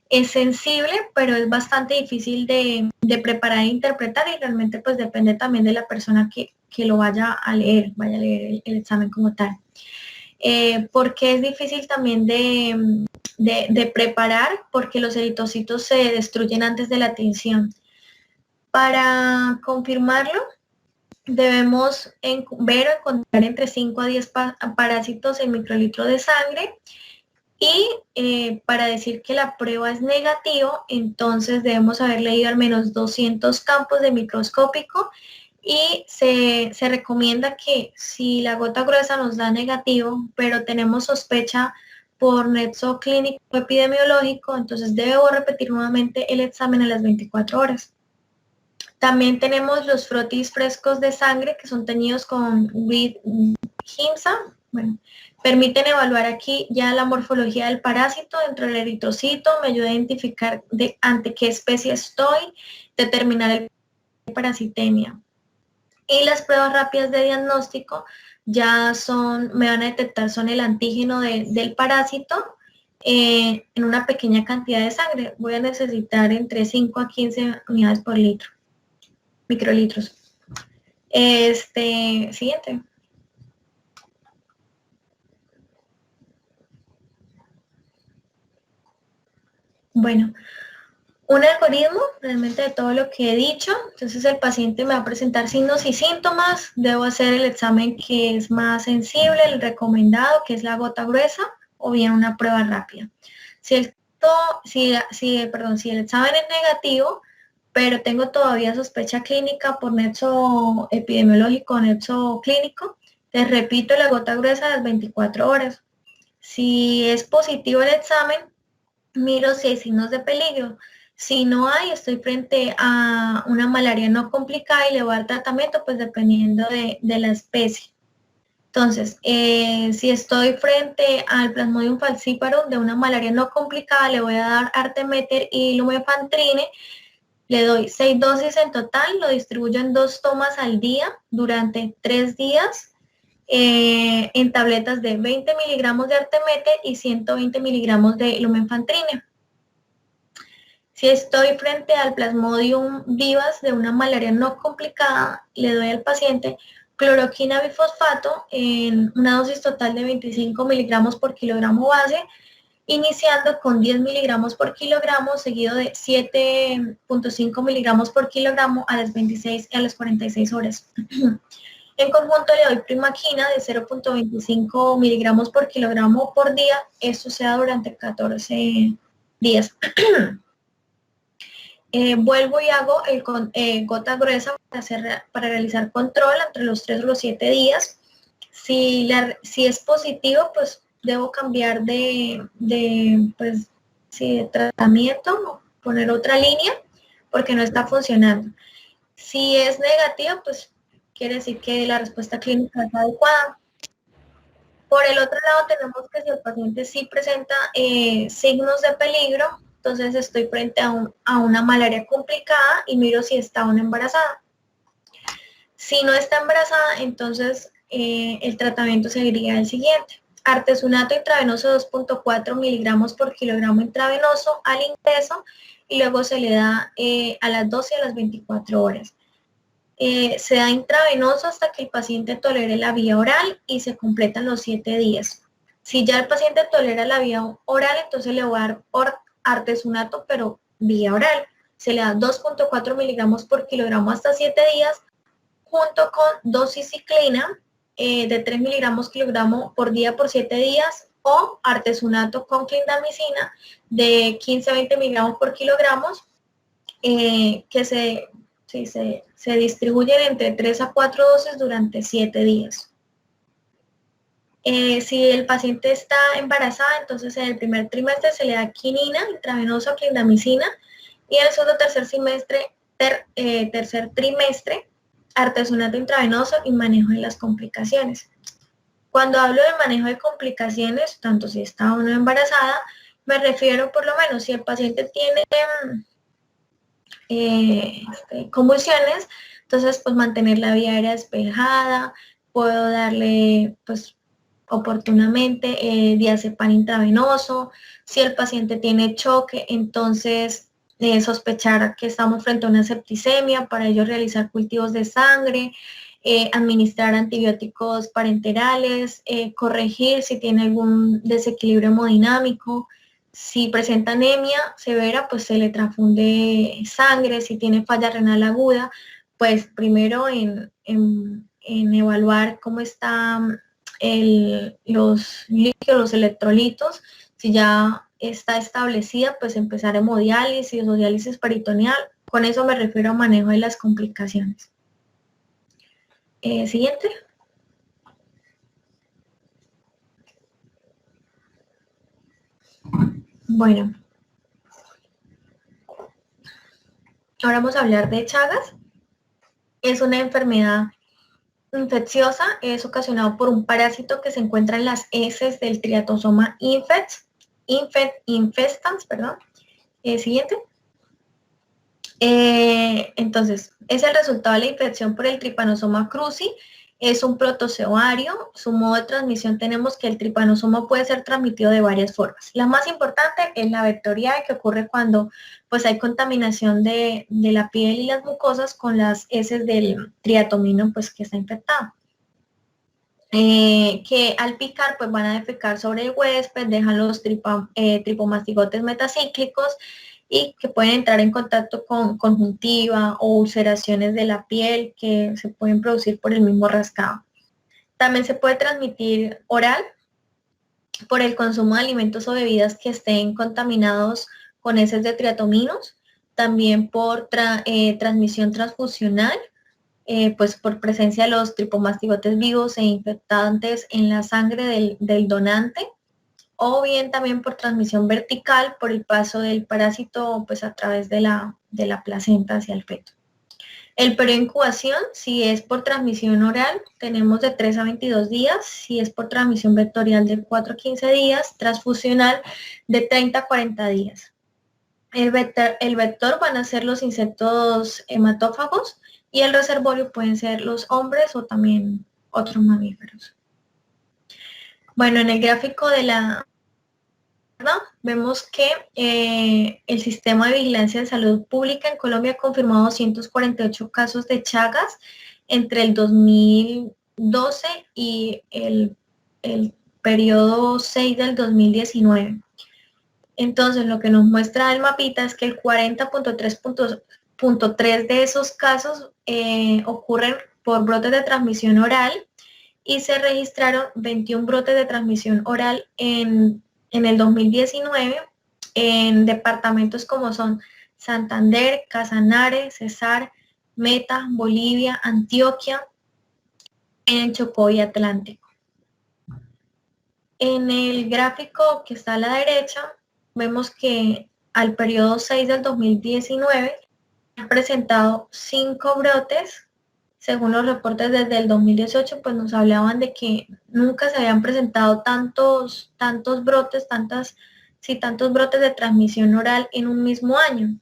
Es sensible, pero es bastante difícil de preparar e interpretar y realmente pues depende también de la persona que lo vaya a leer el examen como tal. Porque es difícil también de preparar porque los eritrocitos se destruyen antes de la tinción. Para confirmarlo, debemos ver o encontrar entre 5 a 10 parásitos en microlitro de sangre y para decir que la prueba es negativo, entonces debemos haber leído al menos 200 campos de microscópico y se recomienda que si la gota gruesa nos da negativo, pero tenemos sospecha por nexo clínico epidemiológico, entonces debo repetir nuevamente el examen a las 24 horas. También tenemos los frotis frescos de sangre que son teñidos con HIMSA. Bueno, permiten evaluar aquí ya la morfología del parásito dentro del eritrocito, me ayuda a identificar ante qué especie estoy, determinar el parasitemia. Y las pruebas rápidas de diagnóstico ya me van a detectar, son el antígeno del parásito en una pequeña cantidad de sangre. Voy a necesitar entre 5 a 15 unidades por litro, microlitros. Siguiente. Bueno, un algoritmo realmente de todo lo que he dicho. Entonces el paciente me va a presentar signos y síntomas. Debo hacer el examen que es más sensible, el recomendado, que es la gota gruesa, o bien una prueba rápida. Si el examen es negativo, pero tengo todavía sospecha clínica por nexo epidemiológico, nexo clínico, te repito la gota gruesa a las 24 horas. Si es positivo el examen, miro si hay signos de peligro. Si no hay, estoy frente a una malaria no complicada y le voy a dar tratamiento, pues dependiendo de la especie. Entonces, si estoy frente al Plasmodium falciparum de una malaria no complicada, le voy a dar artemeter y lumefantrine. Le doy 6 dosis en total, lo distribuyo en 2 tomas al día durante 3 días en tabletas de 20 miligramos de artemeter y 120 miligramos de lumefantrine. Si estoy frente al Plasmodium vivax de una malaria no complicada, le doy al paciente cloroquina bifosfato en una dosis total de 25 miligramos por kilogramo base, iniciando con 10 miligramos por kilogramo, seguido de 7.5 miligramos por kilogramo a las 26 y a las 46 horas. En conjunto le doy primaquina de 0.25 miligramos por kilogramo por día, esto sea durante 14 días. Vuelvo y hago gota gruesa para realizar control entre los 3 o los 7 días. Si es positivo, pues debo cambiar de tratamiento, poner otra línea, porque no está funcionando. Si es negativo, pues quiere decir que la respuesta clínica es adecuada. Por el otro lado, tenemos que si el paciente sí presenta signos de peligro, entonces estoy frente a una malaria complicada y miro si está aún embarazada. Si no está embarazada, entonces el tratamiento seguiría el siguiente. Artesunato intravenoso 2.4 miligramos por kilogramo intravenoso al ingreso y luego se le da a las 12 y a las 24 horas. Se da intravenoso hasta que el paciente tolere la vía oral y se completan los 7 días. Si ya el paciente tolera la vía oral, entonces le voy a dar artesunato, pero vía oral. Se le da 2.4 miligramos por kilogramo hasta 7 días, junto con doxiciclina de 3 miligramos kilogramo por día por 7 días, o artesunato con clindamicina de 15 a 20 miligramos por kilogramos, que se distribuyen entre 3 a 4 dosis durante 7 días. Si el paciente está embarazada, entonces en el primer trimestre se le da quinina intravenosa o clindamicina, y en el segundo tercer trimestre artesunato intravenoso y manejo de las complicaciones. Cuando hablo de manejo de complicaciones, tanto si está o no embarazada, me refiero por lo menos si el paciente tiene convulsiones, entonces pues mantener la vía aérea despejada, puedo darle pues oportunamente diazepam intravenoso. Si el paciente tiene choque, entonces sospechar que estamos frente a una septicemia, para ello realizar cultivos de sangre, administrar antibióticos parenterales, corregir si tiene algún desequilibrio hemodinámico. Si presenta anemia severa, pues se le transfunde sangre. Si tiene falla renal aguda, pues primero en evaluar cómo están los líquidos, los electrolitos. Si ya está establecida, pues empezar hemodiálisis o diálisis peritoneal. Con eso me refiero a manejo de las complicaciones. Siguiente. Bueno, ahora vamos a hablar de Chagas. Es una enfermedad infecciosa, es ocasionado por un parásito que se encuentra en las heces del Trypanosoma infestans, perdón. Siguiente. Entonces, es el resultado de la infección por el Trypanosoma cruzi. Es un protozoario. Su modo de transmisión, tenemos que el tripanosoma puede ser transmitido de varias formas. La más importante es la vectorial, que ocurre cuando pues hay contaminación de la piel y las mucosas con las heces del triatomino pues que está infectado. Que al picar pues van a defecar sobre el huésped, dejan los tripomastigotes metacíclicos y que pueden entrar en contacto con conjuntiva o ulceraciones de la piel que se pueden producir por el mismo rascado. También se puede transmitir oral por el consumo de alimentos o bebidas que estén contaminados con heces de triatominos, también por transmisión transfusional, pues por presencia de los tripomastigotes vivos e infectantes en la sangre del donante, o bien también por transmisión vertical por el paso del parásito pues a través de la placenta hacia el feto. El periodo de incubación, si es por transmisión oral, tenemos de 3 a 22 días, si es por transmisión vectorial de 4 a 15 días, transfusional de 30 a 40 días. El vector van a ser los insectos hematófagos y el reservorio pueden ser los hombres o también otros mamíferos. Bueno, en el gráfico de la vemos que el sistema de vigilancia de salud pública en Colombia ha confirmado 248 casos de Chagas entre el 2012 y el periodo 6 del 2019. Entonces, lo que nos muestra el mapita es que el 40.3 de esos casos ocurren por brotes de transmisión oral y se registraron 21 brotes de transmisión oral en el 2019 en departamentos como son Santander, Casanare, Cesar, Meta, Bolivia, Antioquia, en Chocó y Atlántico. En el gráfico que está a la derecha, vemos que al periodo 6 del 2019 han presentado 5 brotes. Según los reportes desde el 2018, pues nos hablaban de que nunca se habían presentado tantos brotes, tantos brotes de transmisión oral en un mismo año.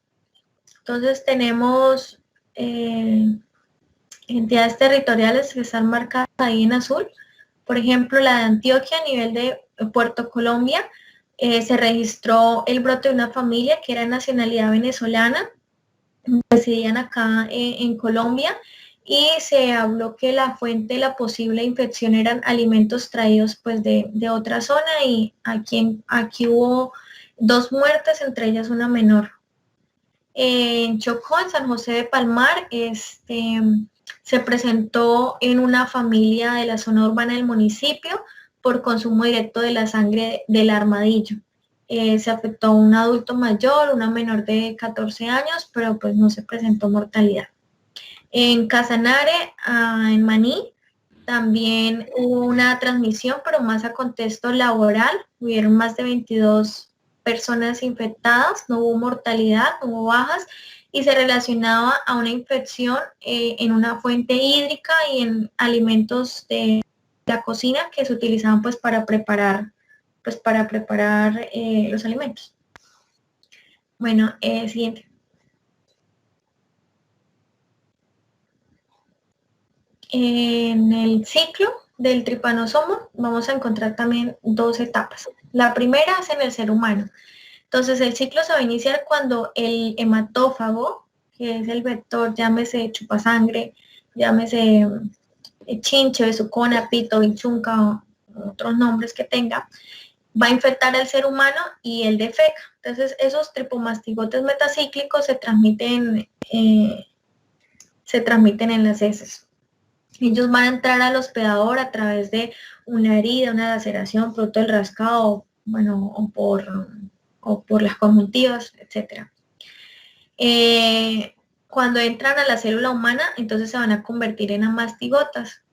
Entonces tenemos entidades territoriales que están marcadas ahí en azul. Por ejemplo, la de Antioquia a nivel de Puerto Colombia, se registró el brote de una familia que era de nacionalidad venezolana, residían acá en Colombia, y se habló que la fuente de la posible infección eran alimentos traídos pues de otra zona, y aquí hubo 2 muertes, entre ellas una menor. En Chocó, en San José de Palmar, se presentó en una familia de la zona urbana del municipio por consumo directo de la sangre del armadillo. Se afectó a un adulto mayor, una menor de 14 años, pero pues no se presentó mortalidad. En Casanare, en Maní, también hubo una transmisión, pero más a contexto laboral. Hubieron más de 22 personas infectadas, no hubo mortalidad, no hubo bajas, y se relacionaba a una infección en una fuente hídrica y en alimentos de la cocina que se utilizaban pues para preparar los alimentos. Bueno, siguiente. En el ciclo del tripanosoma vamos a encontrar también 2 etapas. La primera es en el ser humano. Entonces el ciclo se va a iniciar cuando el hematófago, que es el vector, llámese chupasangre, llámese chinche, besucona, pito, bichunca, o otros nombres que tenga, va a infectar al ser humano y el defeca. Entonces esos tripomastigotes metacíclicos se transmiten en las heces. Ellos van a entrar al hospedador a través de una herida, una laceración, producto del rascado, bueno, o por las conjuntivas, etc. Cuando entran a la célula humana, entonces se van a convertir en amastigotas.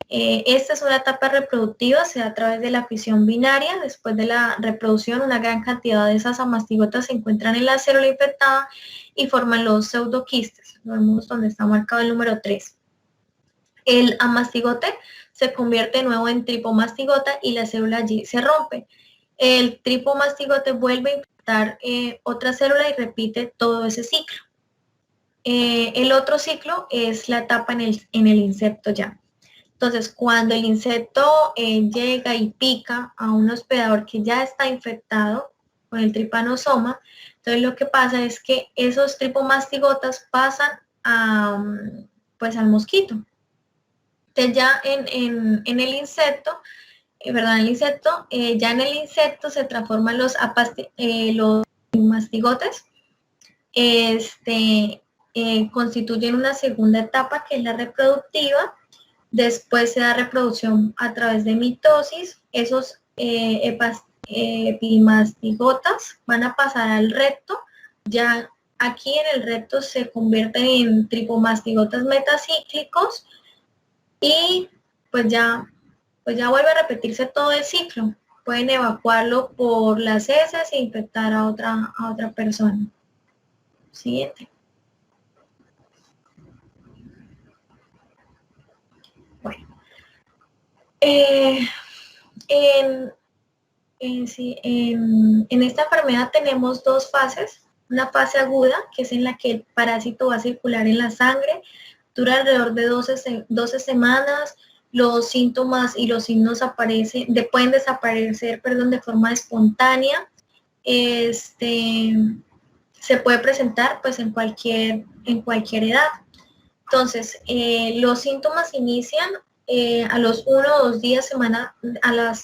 Esta es una etapa reproductiva, se da a través de la fisión binaria. Después de la reproducción, una gran cantidad de esas amastigotas se encuentran en la célula infectada y forman los pseudoquistes. Vemos donde está marcado el número 3. El amastigote se convierte de nuevo en tripomastigota y la célula allí se rompe. El tripomastigote vuelve a infectar otra célula y repite todo ese ciclo. El otro ciclo es la etapa en el insecto ya. Entonces, cuando el insecto llega y pica a un hospedador que ya está infectado con el tripanosoma, entonces lo que pasa es que esos tripomastigotas pasan al mosquito. Entonces ya en el insecto, ya en el insecto se transforman los mastigotes, constituyen una segunda etapa que es la reproductiva. Después se da reproducción a través de mitosis. Esos epimastigotas van a pasar al recto. Ya aquí en el recto se convierten en tripomastigotas metacíclicos y pues ya vuelve a repetirse todo el ciclo. pueden evacuarlo por las heces e infectar a otra persona. Siguiente. Bueno, en esta enfermedad tenemos dos fases. Una fase aguda, que es en la que el parásito va a circular en la sangre, dura alrededor de 12 semanas. Los síntomas y los signos pueden desaparecer de forma espontánea. Se puede presentar pues en cualquier edad. Entonces, los síntomas inician a los 1 o 2 días, a la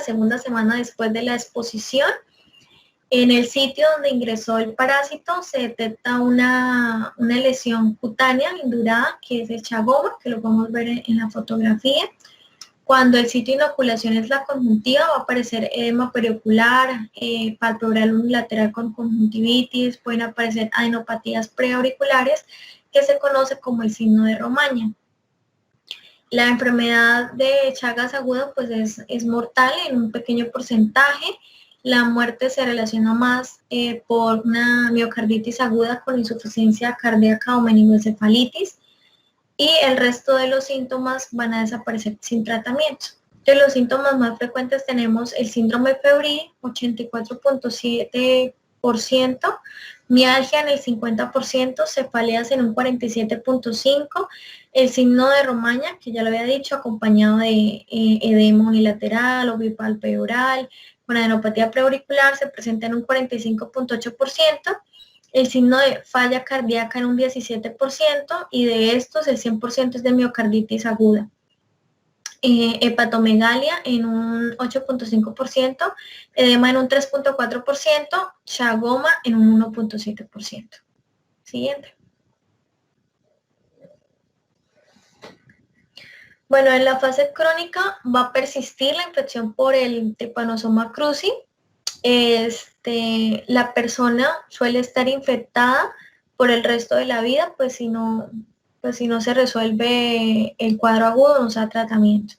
segunda semana después de la exposición. En el sitio donde ingresó el parásito se detecta una lesión cutánea indurada, que es el chagoma, que lo podemos ver en la fotografía. Cuando el sitio de inoculación es la conjuntiva, va a aparecer edema periocular, palpebral unilateral con conjuntivitis, pueden aparecer adenopatías preauriculares, que se conoce como el signo de Romaña. La enfermedad de Chagas aguda pues es mortal en un pequeño porcentaje. La muerte se relaciona más por una miocarditis aguda con insuficiencia cardíaca o meningoencefalitis, y el resto de los síntomas van a desaparecer sin tratamiento. De los síntomas más frecuentes tenemos el síndrome febril, 84.7%, mialgia en el 50%, cefaleas en un 47.5%, el signo de Romaña, que ya lo había dicho, acompañado de edema unilateral o bipalpebral, con adenopatía preauricular, se presenta en un 45.8%, el signo de falla cardíaca en un 17%, y de estos el 100% es de miocarditis aguda. Hepatomegalia en un 8.5%, edema en un 3.4%, chagoma en un 1.7%. Siguiente. Bueno, en la fase crónica va a persistir la infección por el Trypanosoma cruzi. La persona suele estar infectada por el resto de la vida, pues si no se resuelve el cuadro agudo, no se da tratamiento.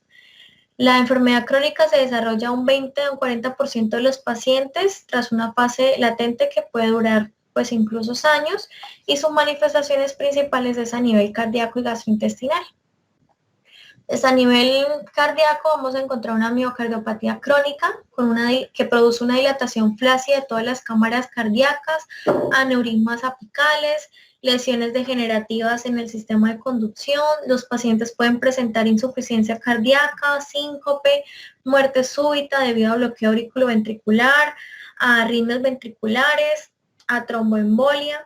La enfermedad crónica se desarrolla un 20 o un 40% de los pacientes tras una fase latente que puede durar pues incluso años, y sus manifestaciones principales es a nivel cardíaco y gastrointestinal. A nivel cardíaco vamos a encontrar una miocardiopatía crónica que produce una dilatación flácida de todas las cámaras cardíacas, aneurismas apicales, lesiones degenerativas en el sistema de conducción. Los pacientes pueden presentar insuficiencia cardíaca, síncope, muerte súbita debido a bloqueo auriculoventricular, a arritmias ventriculares, a tromboembolia.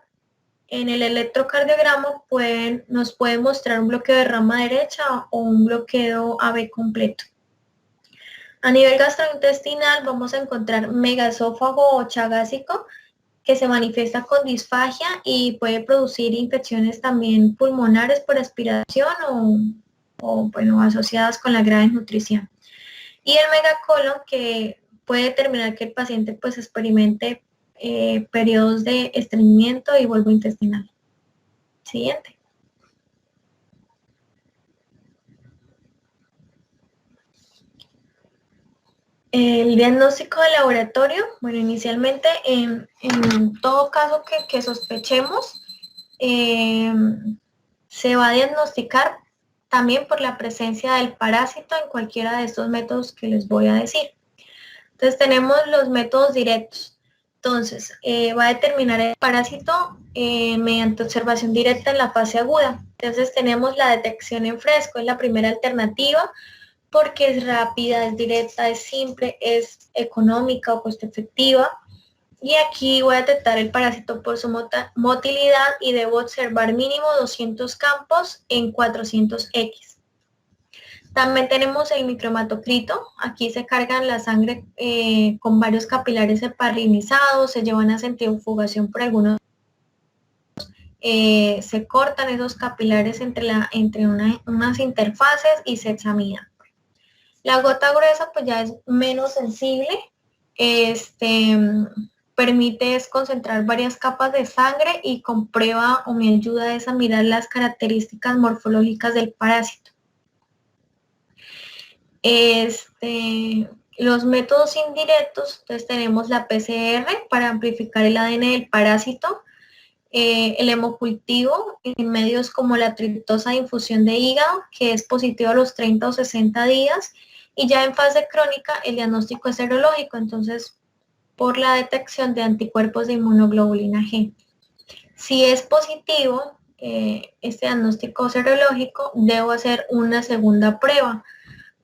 En el electrocardiograma nos puede mostrar un bloqueo de rama derecha o un bloqueo AV completo. A nivel gastrointestinal vamos a encontrar megaesófago o chagásico, que se manifiesta con disfagia y puede producir infecciones también pulmonares por aspiración o asociadas con la grave nutrición. Y el megacolon, que puede determinar que el paciente pues experimente periodos de estreñimiento y bulbo intestinal. Siguiente. El diagnóstico de laboratorio, bueno, inicialmente en todo caso que sospechemos, se va a diagnosticar también por la presencia del parásito en cualquiera de estos métodos que les voy a decir. Entonces tenemos los métodos directos. Entonces, va a determinar el parásito mediante observación directa en la fase aguda. Entonces tenemos la detección en fresco, es la primera alternativa, porque es rápida, es directa, es simple, es económica o costo efectiva. Y aquí voy a detectar el parásito por su motilidad y debo observar mínimo 200 campos en 400X. También tenemos el microhematocrito. Aquí se cargan la sangre con varios capilares heparinizados, se llevan a centrifugación por algunos. Se cortan esos capilares entre unas interfaces y se examinan. La gota gruesa pues ya es menos sensible. Permite concentrar varias capas de sangre y comprueba o me ayuda a mirar las características morfológicas del parásito. Los métodos indirectos, entonces tenemos la PCR para amplificar el ADN del parásito, el hemocultivo en medios como la triptosa de infusión de hígado, que es positivo a los 30 o 60 días, y ya en fase crónica el diagnóstico es serológico, entonces por la detección de anticuerpos de inmunoglobulina G. Si es positivo este diagnóstico serológico, debo hacer una segunda prueba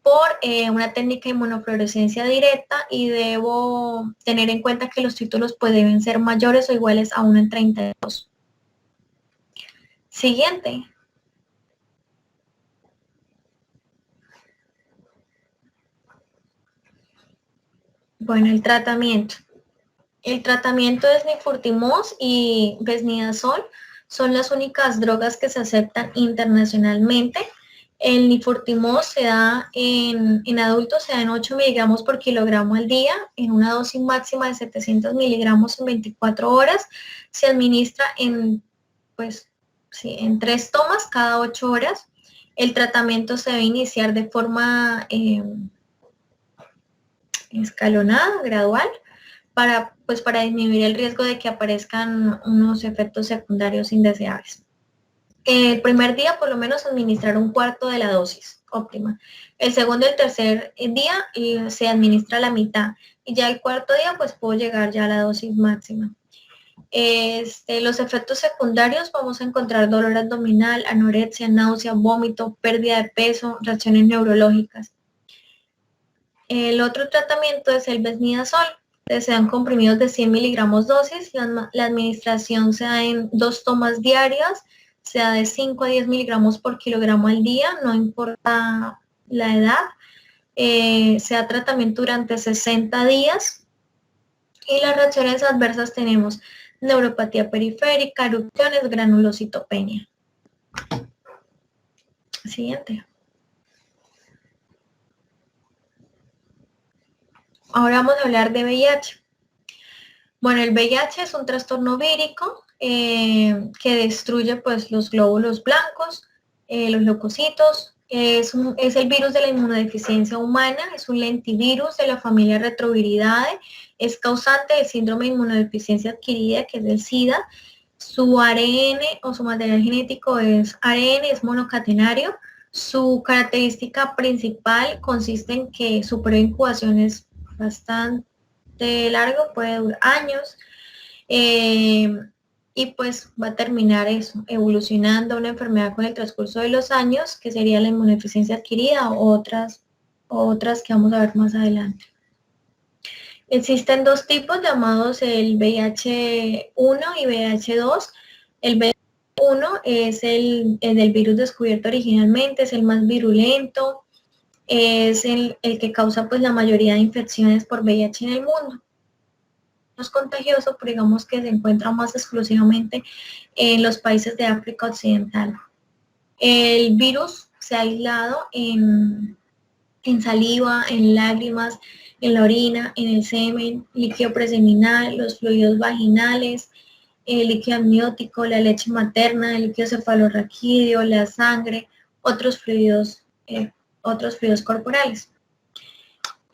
por una técnica de inmunofluorescencia directa y debo tener en cuenta que los títulos pues, deben ser mayores o iguales a 1 en 32. Siguiente. Bueno, el tratamiento. El tratamiento es nifurtimox y besnidazol. Son las únicas drogas que se aceptan internacionalmente. El nifurtimox se da en adultos, se da en 8 miligramos por kilogramo al día, en una dosis máxima de 700 miligramos en 24 horas. Se administra pues, sí, en 3 tomas cada 8 horas. El tratamiento se debe iniciar de forma escalonada, gradual, para disminuir el riesgo de que aparezcan unos efectos secundarios indeseables. El primer día por lo menos administrar un cuarto de la dosis óptima. El segundo y el tercer día se administra la mitad y ya el cuarto día pues puedo llegar ya a la dosis máxima. Los efectos secundarios vamos a encontrar dolor abdominal, anorexia, náusea, vómito, pérdida de peso, reacciones neurológicas. El otro tratamiento es el besnidazol. Se dan comprimidos de 100 miligramos dosis. La administración se da en 2 tomas diarias. Se da de 5 a 10 miligramos por kilogramo al día, no importa la edad. Se da tratamiento durante 60 días. Y las reacciones adversas tenemos neuropatía periférica, erupciones, granulocitopenia. Siguiente. Ahora vamos a hablar de VIH. Bueno, el VIH es un trastorno vírico que destruye pues, los glóbulos blancos, los leucocitos. Es el virus de la inmunodeficiencia humana, es un lentivirus de la familia Retroviridae, es causante del síndrome de inmunodeficiencia adquirida, que es el SIDA. Su ARN o su material genético es ARN, es monocatenario. Su característica principal consiste en que su periodo de incubación es bastante largo, puede durar años, y pues va a terminar eso, evolucionando una enfermedad con el transcurso de los años, que sería la inmunodeficiencia adquirida o otras que vamos a ver más adelante. Existen 2 tipos llamados el VIH-1 y VIH-2. El VIH-1 es el del virus descubierto originalmente, es el más virulento, es el que causa pues la mayoría de infecciones por VIH en el mundo. No es contagioso, pero digamos que se encuentra más exclusivamente en los países de África Occidental. El virus se ha aislado en saliva, en lágrimas, en la orina, en el semen, líquido preseminal, los fluidos vaginales, el líquido amniótico, la leche materna, el líquido cefalorraquídeo, la sangre, otros fluidos corporales.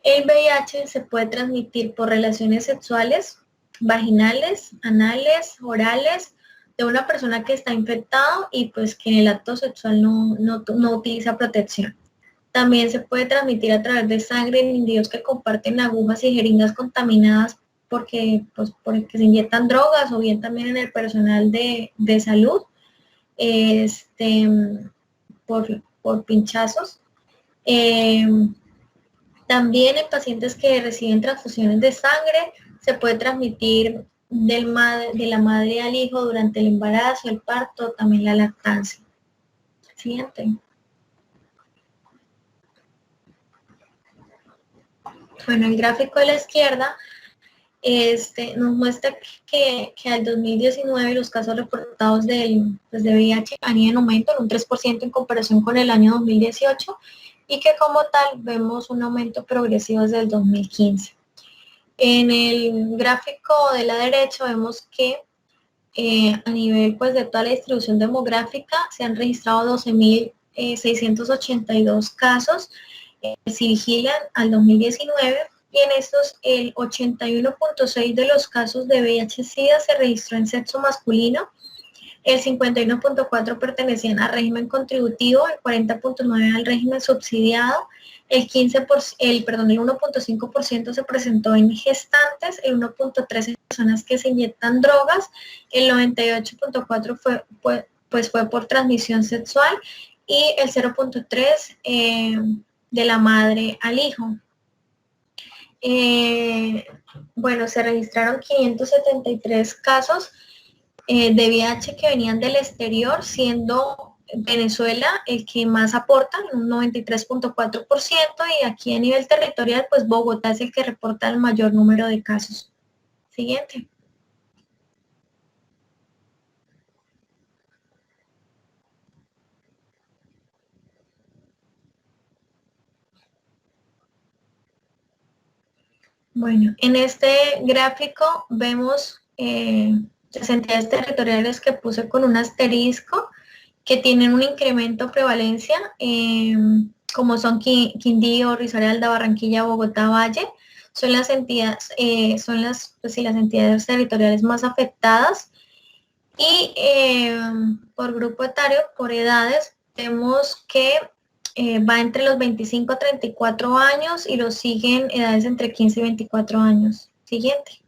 El VIH se puede transmitir por relaciones sexuales, vaginales, anales, orales, de una persona que está infectado y pues que en el acto sexual no utiliza protección. También se puede transmitir a través de sangre en individuos que comparten agujas y jeringas contaminadas porque se inyectan drogas, o bien también en el personal de salud, por pinchazos. También en pacientes que reciben transfusiones de sangre se puede transmitir de la madre al hijo durante el embarazo, el parto, también la lactancia. Siguiente. Bueno, el gráfico de la izquierda nos muestra que al 2019 los casos reportados de VIH han ido en aumento en un 3% en comparación con el año 2018 y que como tal vemos un aumento progresivo desde el 2015. En el gráfico de la derecha vemos que a nivel pues, de toda la distribución demográfica se han registrado 12.682 casos si vigilan al 2019, y en estos el 81.6 de los casos de VIH-Sida se registró en sexo masculino, el 51.4 pertenecían al régimen contributivo, el 40.9 al régimen subsidiado, el 1.5% se presentó en gestantes, el 1.3 en personas que se inyectan drogas, el 98.4 fue por transmisión sexual y el 0.3 de la madre al hijo. Bueno, se registraron 573 casos de VIH que venían del exterior, siendo Venezuela el que más aporta, un 93.4%, y aquí a nivel territorial, pues Bogotá es el que reporta el mayor número de casos. Siguiente. Bueno, en este gráfico vemos las entidades territoriales que puse con un asterisco que tienen un incremento de prevalencia, como son Quindío, Risaralda, Barranquilla, Bogotá, Valle, son las entidades, las entidades territoriales más afectadas. Y por grupo etario, por edades, vemos que va entre los 25 a 34 años y los siguen edades entre 15 y 24 años. Siguiente.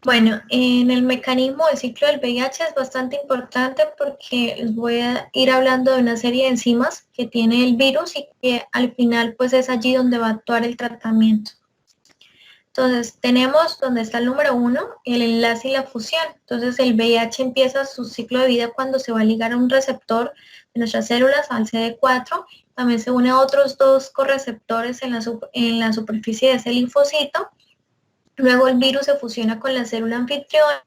Bueno, en el mecanismo del ciclo del VIH es bastante importante porque les voy a ir hablando de una serie de enzimas que tiene el virus y que al final pues es allí donde va a actuar el tratamiento. Entonces tenemos donde está el número 1, el enlace y la fusión. Entonces el VIH empieza su ciclo de vida cuando se va a ligar a un receptor de nuestras células, al CD4. También se une a otros 2 correceptores en la superficie de ese linfocito. Luego el virus se fusiona con la célula anfitriona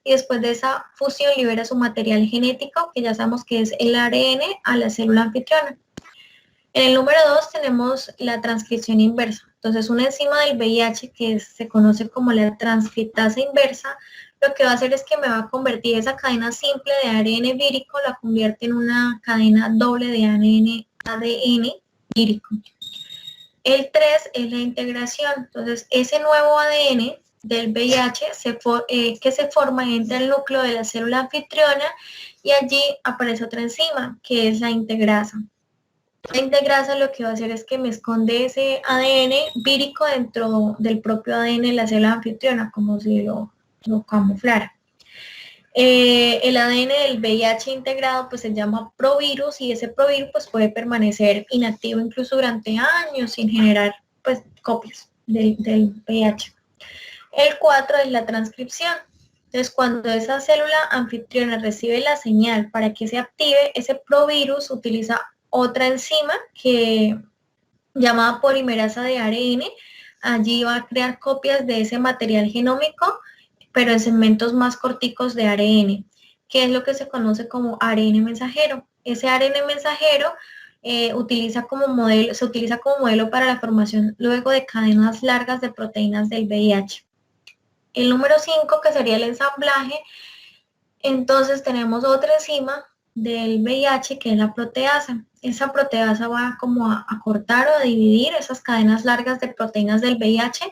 y después de esa fusión libera su material genético, que ya sabemos que es el ARN, a la célula anfitriona. En el número 2 tenemos la transcripción inversa. Entonces, una enzima del VIH que se conoce como la transcriptasa inversa, lo que va a hacer es que me va a convertir esa cadena simple de ARN vírico, la convierte en una cadena doble de ADN vírico. El 3 es la integración. Entonces, ese nuevo ADN del VIH que se forma entra al núcleo de la célula anfitriona y allí aparece otra enzima, que es la integrasa. La integrasa lo que va a hacer es que me esconde ese ADN vírico dentro del propio ADN de la célula anfitriona, como si lo camuflara. El ADN del VIH integrado pues se llama provirus y ese provirus pues puede permanecer inactivo incluso durante años sin generar pues copias del VIH. El 4 es la transcripción. Entonces cuando esa célula anfitriona recibe la señal para que se active, ese provirus utiliza otra enzima que llamada polimerasa de ARN. Allí va a crear copias de ese material genómico, pero en segmentos más corticos de ARN, que es lo que se conoce como ARN mensajero. Ese ARN mensajero se utiliza como modelo para la formación luego de cadenas largas de proteínas del VIH. El número 5, que sería el ensamblaje, entonces tenemos otra enzima del VIH que es la proteasa. Esa proteasa va como a cortar o a dividir esas cadenas largas de proteínas del VIH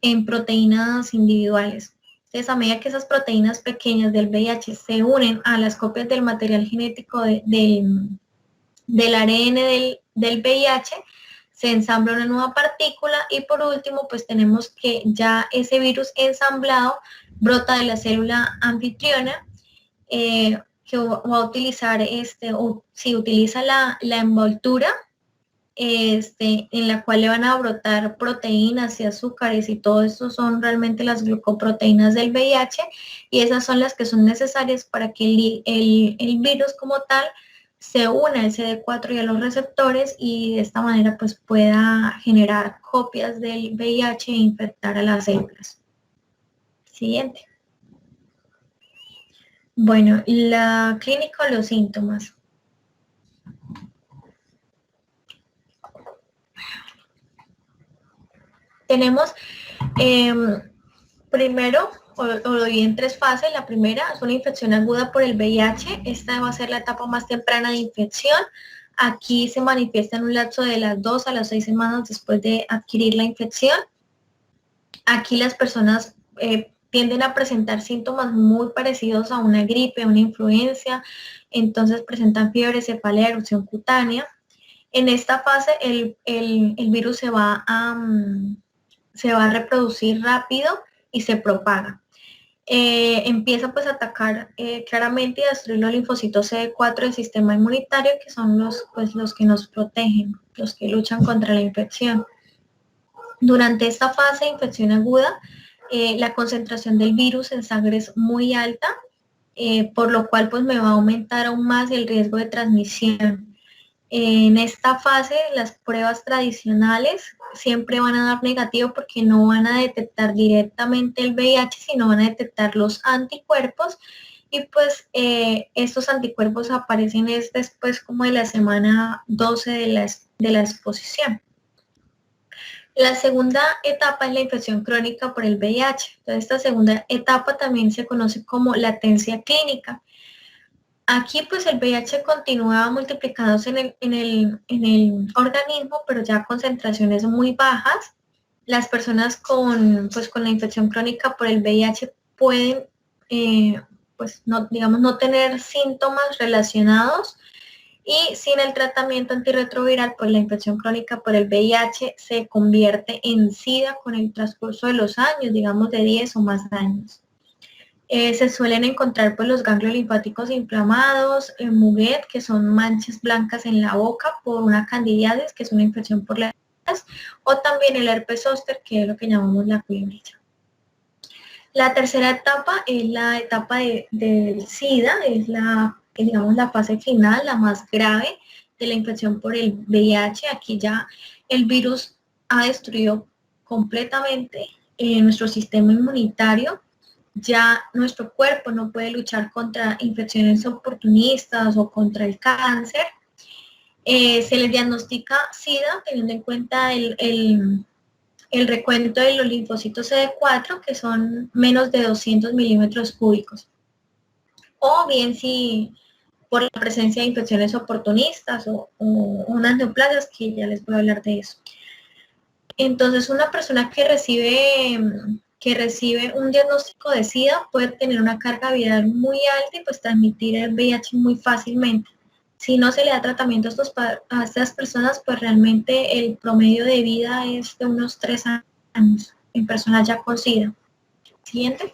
en proteínas individuales. Entonces, a medida que esas proteínas pequeñas del VIH se unen a las copias del material genético del ARN del VIH, se ensambla una nueva partícula y por último, pues tenemos que ya ese virus ensamblado brota de la célula anfitriona, que va a utilizar si utiliza la envoltura en la cual le van a brotar proteínas y azúcares y todo esto son realmente las glucoproteínas del VIH y esas son las que son necesarias para que el virus como tal se una al CD4 y a los receptores y de esta manera pues pueda generar copias del VIH e infectar a las células. Siguiente. Bueno, la clínica o los síntomas. Tenemos primero o lo divide en tres fases. La primera es una infección aguda por el VIH. Esta va a ser la etapa más temprana de infección. Aquí se manifiesta en un lapso de las 2 a las 6 semanas después de adquirir la infección. Aquí las personas tienden a presentar síntomas muy parecidos a una gripe, a una influencia, entonces presentan fiebre, cefalea, erupción cutánea. En esta fase el virus se va a reproducir rápido y se propaga. Empieza pues a atacar claramente y a destruir los linfocitos CD4 del sistema inmunitario, que son los que nos protegen, los que luchan contra la infección. Durante esta fase de infección aguda, la concentración del virus en sangre es muy alta, por lo cual pues me va a aumentar aún más el riesgo de transmisión. En esta fase las pruebas tradicionales siempre van a dar negativo porque no van a detectar directamente el VIH, sino van a detectar los anticuerpos y pues estos anticuerpos aparecen después como de la semana 12 de la exposición. La segunda etapa es la infección crónica por el VIH. Entonces, esta segunda etapa también se conoce como latencia clínica. Aquí pues el VIH continúa multiplicándose en el organismo, pero ya a concentraciones muy bajas. Las personas con la infección crónica por el VIH pueden, no tener síntomas relacionados, y sin el tratamiento antirretroviral, pues la infección crónica por el VIH se convierte en SIDA con el transcurso de los años, digamos de 10 o más años. Se suelen encontrar pues los ganglios linfáticos inflamados, el muguet, que son manchas blancas en la boca por una candidiasis, que es una infección por la o también el herpes zóster, que es lo que llamamos la culebrilla. La tercera etapa es la etapa del SIDA, es digamos la fase final, la más grave de la infección por el VIH. Aquí ya el virus ha destruido completamente nuestro sistema inmunitario. Ya nuestro cuerpo no puede luchar contra infecciones oportunistas o contra el cáncer. Se le diagnostica SIDA teniendo en cuenta el recuento de los linfocitos CD4, que son menos de 200 milímetros cúbicos. O bien si por la presencia de infecciones oportunistas o unas neoplasias, que ya les voy a hablar de eso. Entonces, una persona que recibe un diagnóstico de SIDA puede tener una carga viral muy alta y pues transmitir el VIH muy fácilmente. Si no se le da tratamiento a estas personas, pues realmente el promedio de vida es de unos 3 años en personas ya con SIDA. Siguiente.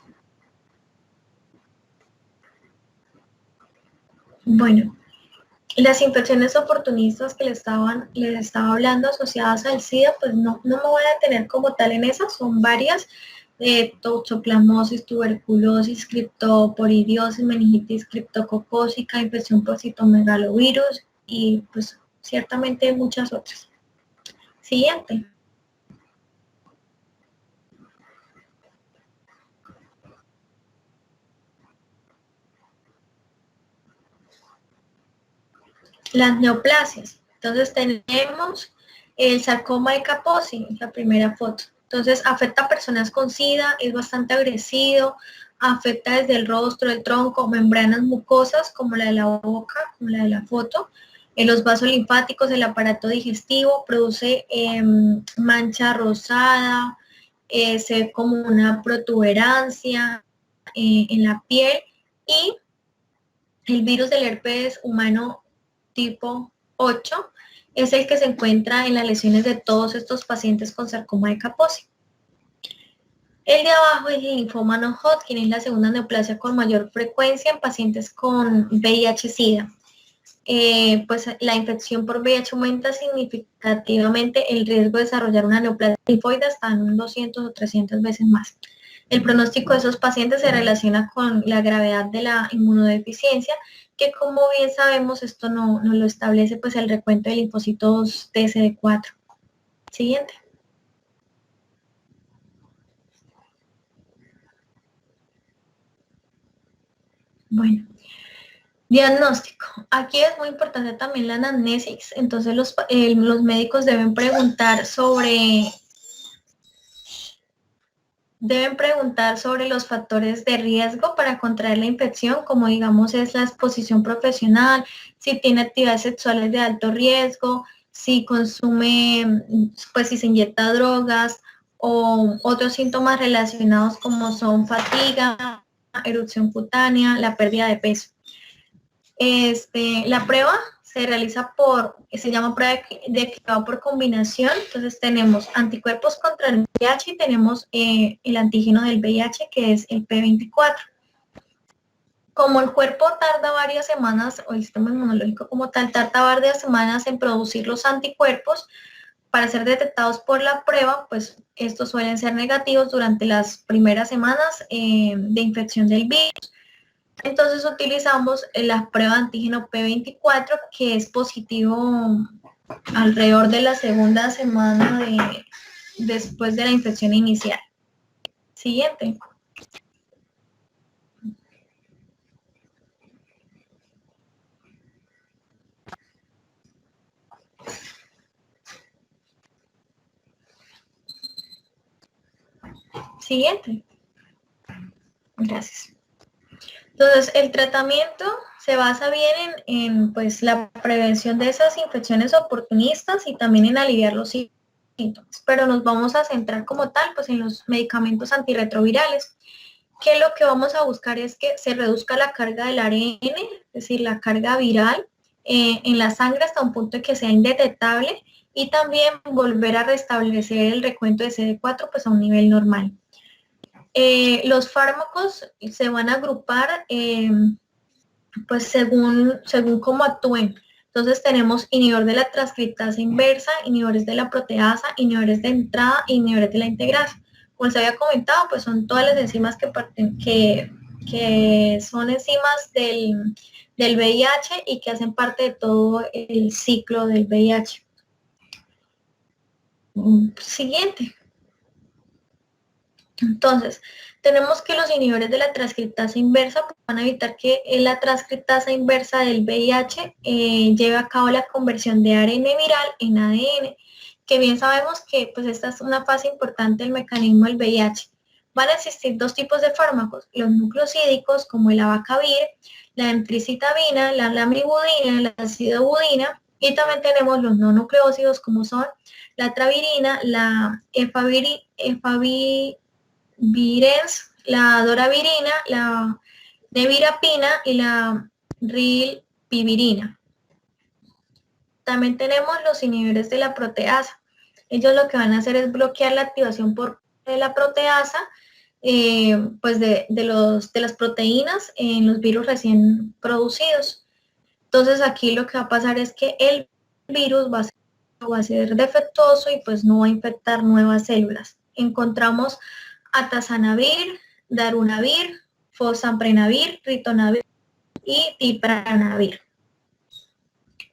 Bueno, las infecciones oportunistas que les estaba hablando asociadas al SIDA, pues no me voy a detener como tal en esas, son varias. Toxoplasmosis, tuberculosis, criptoporidiosis, meningitis criptococócica, infección por citomegalovirus y pues ciertamente muchas otras. Siguiente. Las neoplasias. Entonces tenemos el sarcoma de Kaposi, la primera foto. Entonces afecta a personas con SIDA, es bastante agresivo, afecta desde el rostro, el tronco, membranas mucosas como la de la boca, como la de la foto, en los vasos linfáticos, el aparato digestivo, produce mancha rosada, se ve como una protuberancia en la piel, y el virus del herpes humano tipo 8 es el que se encuentra en las lesiones de todos estos pacientes con sarcoma de Kaposi. El de abajo es el linfoma no-Hodgkin, es la segunda neoplasia con mayor frecuencia en pacientes con VIH-Sida. Pues la infección por VIH aumenta significativamente el riesgo de desarrollar una neoplasia linfoide hasta en un 200 o 300 veces más. El pronóstico de esos pacientes se relaciona con la gravedad de la inmunodeficiencia, que como bien sabemos esto no lo establece pues el recuento de linfocitos TCD4. Siguiente. Bueno, diagnóstico. Aquí es muy importante también la anamnesis, entonces los médicos deben preguntar sobre Deben preguntar sobre los factores de riesgo para contraer la infección, como digamos es la exposición profesional, si tiene actividades sexuales de alto riesgo, si consume, pues si se inyecta drogas o otros síntomas relacionados como son fatiga, erupción cutánea, la pérdida de peso. La prueba se realiza se llama prueba de cribado por combinación. Entonces tenemos anticuerpos contra el VIH y tenemos el antígeno del VIH, que es el P24. Como el cuerpo tarda varias semanas, o el sistema inmunológico como tal, tarda varias semanas en producir los anticuerpos para ser detectados por la prueba, pues estos suelen ser negativos durante las primeras semanas de infección del virus. Entonces utilizamos la prueba de antígeno P24, que es positivo alrededor de la segunda semana después de la infección inicial. Siguiente. Siguiente. Gracias. Entonces, el tratamiento se basa bien en pues, la prevención de esas infecciones oportunistas y también en aliviar los síntomas, pero nos vamos a centrar como tal pues, en los medicamentos antirretrovirales, que lo que vamos a buscar es que se reduzca la carga del ARN, es decir, la carga viral en la sangre hasta un punto de que sea indetectable y también volver a restablecer el recuento de CD4 pues, a un nivel normal. Los fármacos se van a agrupar pues según cómo actúen. Entonces tenemos inhibidor de la transcriptasa inversa, inhibidores de la proteasa, inhibidores de entrada e inhibidores de la integrasa. Como se había comentado, pues son todas las enzimas que son enzimas del VIH y que hacen parte de todo el ciclo del VIH. Siguiente. Entonces, tenemos que los inhibidores de la transcriptasa inversa van a evitar que la transcriptasa inversa del VIH lleve a cabo la conversión de ARN viral en ADN, que bien sabemos que pues esta es una fase importante del mecanismo del VIH. Van a existir dos tipos de fármacos, los nucleosídicos como el abacavir, la emtricitabina, la lamivudina, la acidobudina, y también tenemos los no nucleósidos como son la travirina, la efavirenz, la doravirina, la nevirapina y la rilpivirina. También tenemos los inhibidores de la proteasa. Ellos lo que van a hacer es bloquear la activación por la proteasa, pues de las proteínas en los virus recién producidos. Entonces aquí lo que va a pasar es que el virus va a ser defectuoso y pues no va a infectar nuevas células. Encontramos atazanavir, darunavir, fosaprenavir, ritonavir y tipranavir.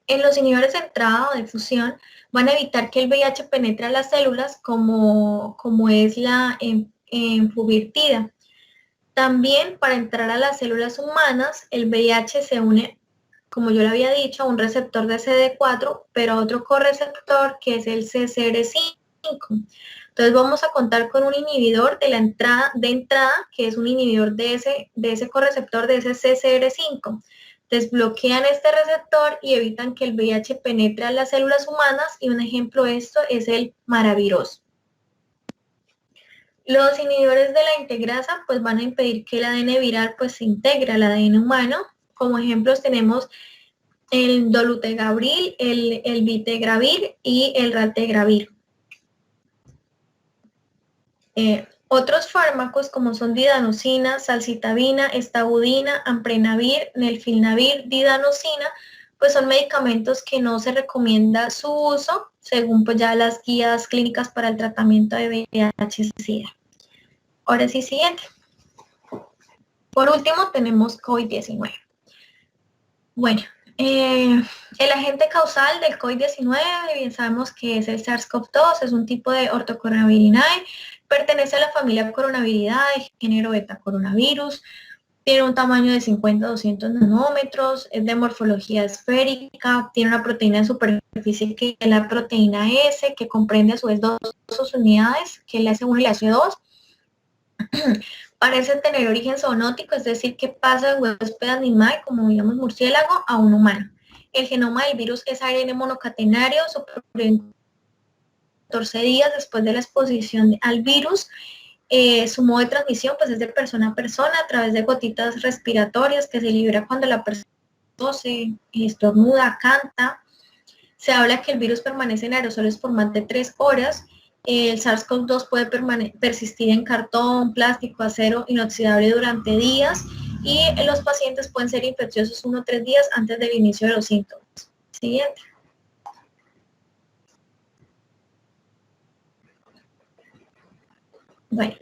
En los inhibidores de entrada o de fusión van a evitar que el VIH penetre a las células como es la enfuvirtida. También para entrar a las células humanas, el VIH se une, como yo le había dicho, a un receptor de CD4, pero a otro correceptor que es el CCR5. Entonces vamos a contar con un inhibidor de entrada, que es un inhibidor de ese correceptor, de ese CCR5. Desbloquean este receptor y evitan que el VIH penetre a las células humanas, y un ejemplo de esto es el maraviroso. Los inhibidores de la integrasa pues van a impedir que el ADN viral pues se integre al ADN humano. Como ejemplos tenemos el dolutegravir, el vitegravir y el raltegravir. Otros fármacos como son didanosina, salcitabina, estabudina, amprenavir, nelfilnavir, didanosina, pues son medicamentos que no se recomienda su uso según pues ya las guías clínicas para el tratamiento de VIH-Sida. Ahora sí, siguiente. Por último tenemos COVID-19. Bueno, el agente causal del COVID-19, bien sabemos que es el SARS-CoV-2, es un tipo de ortocoronavirinae, pertenece a la familia Coronaviridae, género beta coronavirus, tiene un tamaño de 50 a 200 nanómetros, es de morfología esférica, tiene una proteína de superficie que es la proteína S, que comprende a su vez dos unidades, que es la S1 y la S2. Parece tener origen zoonótico, es decir, que pasa de huésped animal, como digamos murciélago, a un humano. El genoma del virus es ARN monocatenario, sobrevive 14 días después de la exposición al virus. Su modo de transmisión pues es de persona a persona a través de gotitas respiratorias que se libera cuando la persona tose, estornuda, canta. Se habla que el virus permanece en aerosoles por más de 3 horas. El SARS-CoV-2 puede persistir en cartón, plástico, acero inoxidable durante días y los pacientes pueden ser infecciosos 1 o 3 días antes del inicio de los síntomas. Siguiente. Bueno,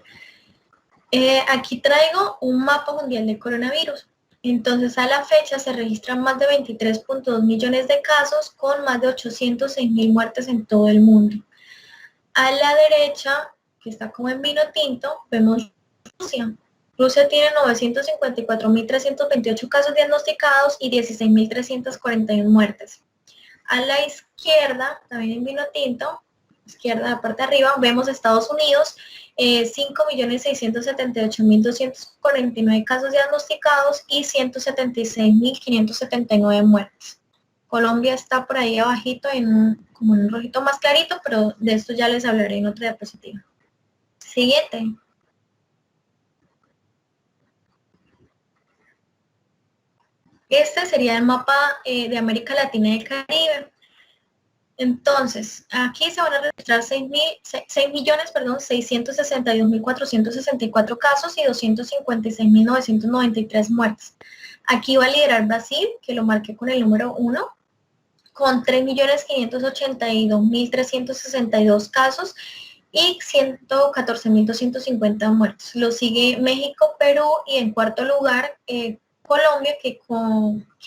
aquí traigo un mapa mundial de coronavirus. Entonces, a la fecha se registran más de 23.2 millones de casos con más de 806.000 muertes en todo el mundo. A la derecha, que está como en vino tinto, vemos Rusia. Rusia tiene 954.328 casos diagnosticados y 16.341 muertes. A la izquierda, también en vino tinto, izquierda, la parte de arriba, vemos Estados Unidos, 5.678.249 casos diagnosticados y 176.579 muertes. Colombia está por ahí abajito, como en un rojito más clarito, pero de esto ya les hablaré en otra diapositiva. Siguiente. Este sería el mapa de América Latina y el Caribe. Entonces, aquí se van a registrar 6.662.464 casos y 256.993 muertes. Aquí va a liderar Brasil, que lo marqué con el número 1, con 3.582.362 casos y 114.250 muertos. Lo sigue México, Perú y en cuarto lugar Colombia, que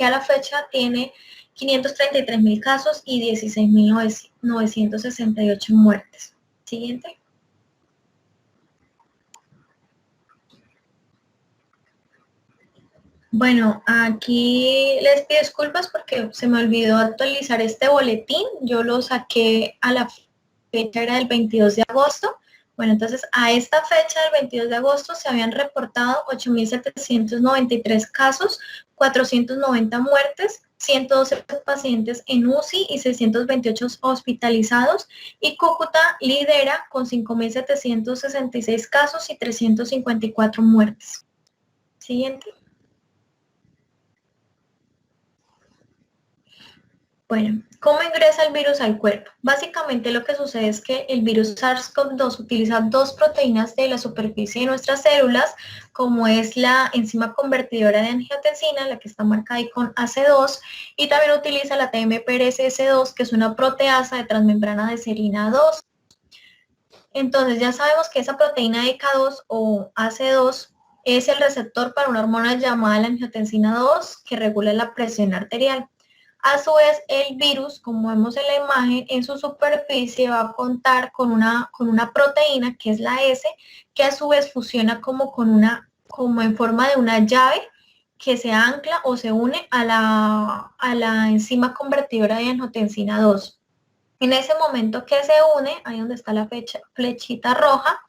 a la fecha tiene 533.000 casos y 16.968 muertes. Siguiente. Bueno, aquí les pido disculpas porque se me olvidó actualizar este boletín. Yo lo saqué a la fecha, era del 22 de agosto. Bueno, entonces a esta fecha, del 22 de agosto, se habían reportado 8.793 casos, 490 muertes, 112 pacientes en UCI y 628 hospitalizados. Y Cúcuta lidera con 5.766 casos y 354 muertes. Siguiente. Bueno, ¿cómo ingresa el virus al cuerpo? Básicamente lo que sucede es que el virus SARS-CoV-2 utiliza dos proteínas de la superficie de nuestras células, como es la enzima convertidora de angiotensina, la que está marcada ahí con AC2, y también utiliza la TMPRSS2, que es una proteasa de transmembrana de serina 2. Entonces ya sabemos que esa proteína de K2 o AC2 es el receptor para una hormona llamada la angiotensina 2 que regula la presión arterial. A su vez, el virus, como vemos en la imagen, en su superficie va a contar con una proteína, que es la S, que a su vez fusiona como en forma de una llave que se ancla o se une a la enzima convertidora de angiotensina 2. En ese momento que se une, ahí donde está la flechita roja,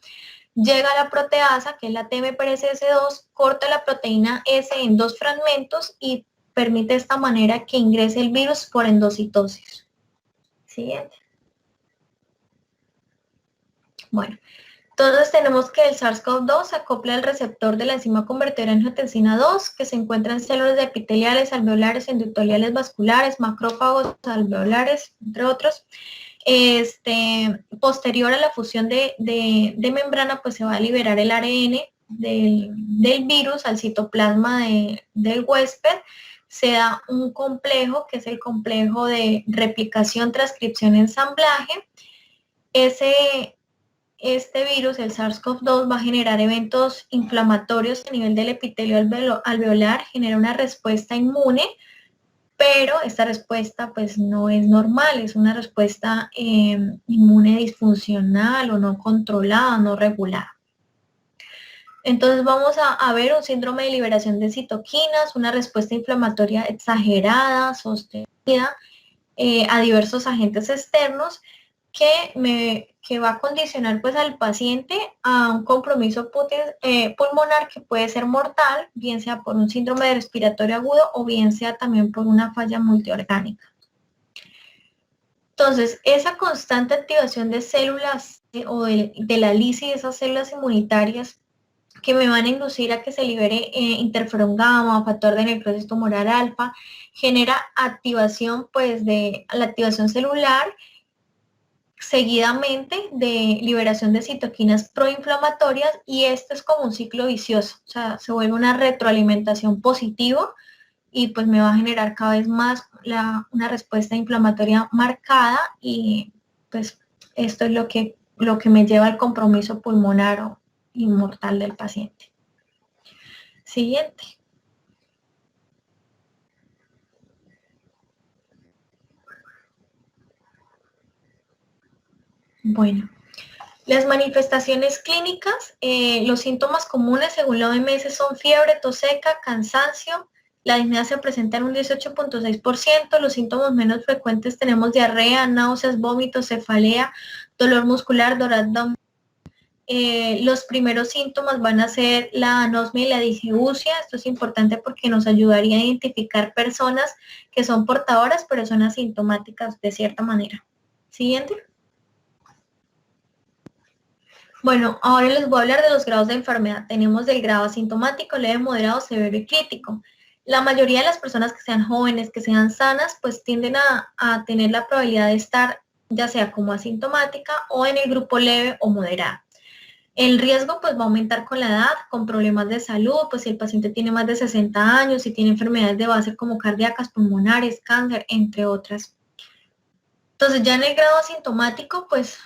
llega la proteasa, que es la TMPRSS2, corta la proteína S en dos fragmentos y permite de esta manera que ingrese el virus por endocitosis. Siguiente. Bueno, entonces tenemos que el SARS-CoV-2 se acopla al receptor de la enzima convertidora en angiotensina 2, que se encuentra en células epiteliales, alveolares, endoteliales vasculares, macrófagos alveolares, entre otros. Posterior a la fusión de membrana, pues se va a liberar el ARN del virus al citoplasma del huésped. Se da un complejo, que es el complejo de replicación, transcripción, ensamblaje. Este virus, el SARS-CoV-2, va a generar eventos inflamatorios a nivel del epitelio alveolar, genera una respuesta inmune, pero esta respuesta pues no es normal, es una respuesta inmune disfuncional o no controlada, no regulada. Entonces vamos a ver un síndrome de liberación de citoquinas, una respuesta inflamatoria exagerada, sostenida a diversos agentes externos, que va a condicionar pues al paciente a un compromiso pulmonar que puede ser mortal, bien sea por un síndrome respiratorio agudo o bien sea también por una falla multiorgánica. Entonces, esa constante activación de células o de la lisis de esas células inmunitarias que me van a inducir a que se libere interferón gamma, factor de necrosis tumoral alfa, genera activación pues de la activación celular seguidamente de liberación de citoquinas proinflamatorias y esto es como un ciclo vicioso, o sea, se vuelve una retroalimentación positiva y pues me va a generar cada vez más una respuesta inflamatoria marcada y pues esto es lo que me lleva al compromiso pulmonar o inmortal del paciente. Siguiente. Bueno, las manifestaciones clínicas, los síntomas comunes según la OMS son fiebre, tos seca, cansancio. La disnea se presenta en un 18.6%. Los síntomas menos frecuentes tenemos diarrea, náuseas, vómitos, cefalea, dolor muscular, dolor abdominal. Los primeros síntomas van a ser la anosmia y la disgeusia. Esto es importante porque nos ayudaría a identificar personas que son portadoras pero son asintomáticas de cierta manera. Siguiente. Bueno, ahora les voy a hablar de los grados de enfermedad. Tenemos del grado asintomático, leve, moderado, severo y crítico. La mayoría de las personas que sean jóvenes, que sean sanas, pues tienden a tener la probabilidad de estar ya sea como asintomática o en el grupo leve o moderado. El riesgo pues va a aumentar con la edad, con problemas de salud, pues si el paciente tiene más de 60 años, si tiene enfermedades de base como cardíacas, pulmonares, cáncer, entre otras. Entonces ya en el grado asintomático pues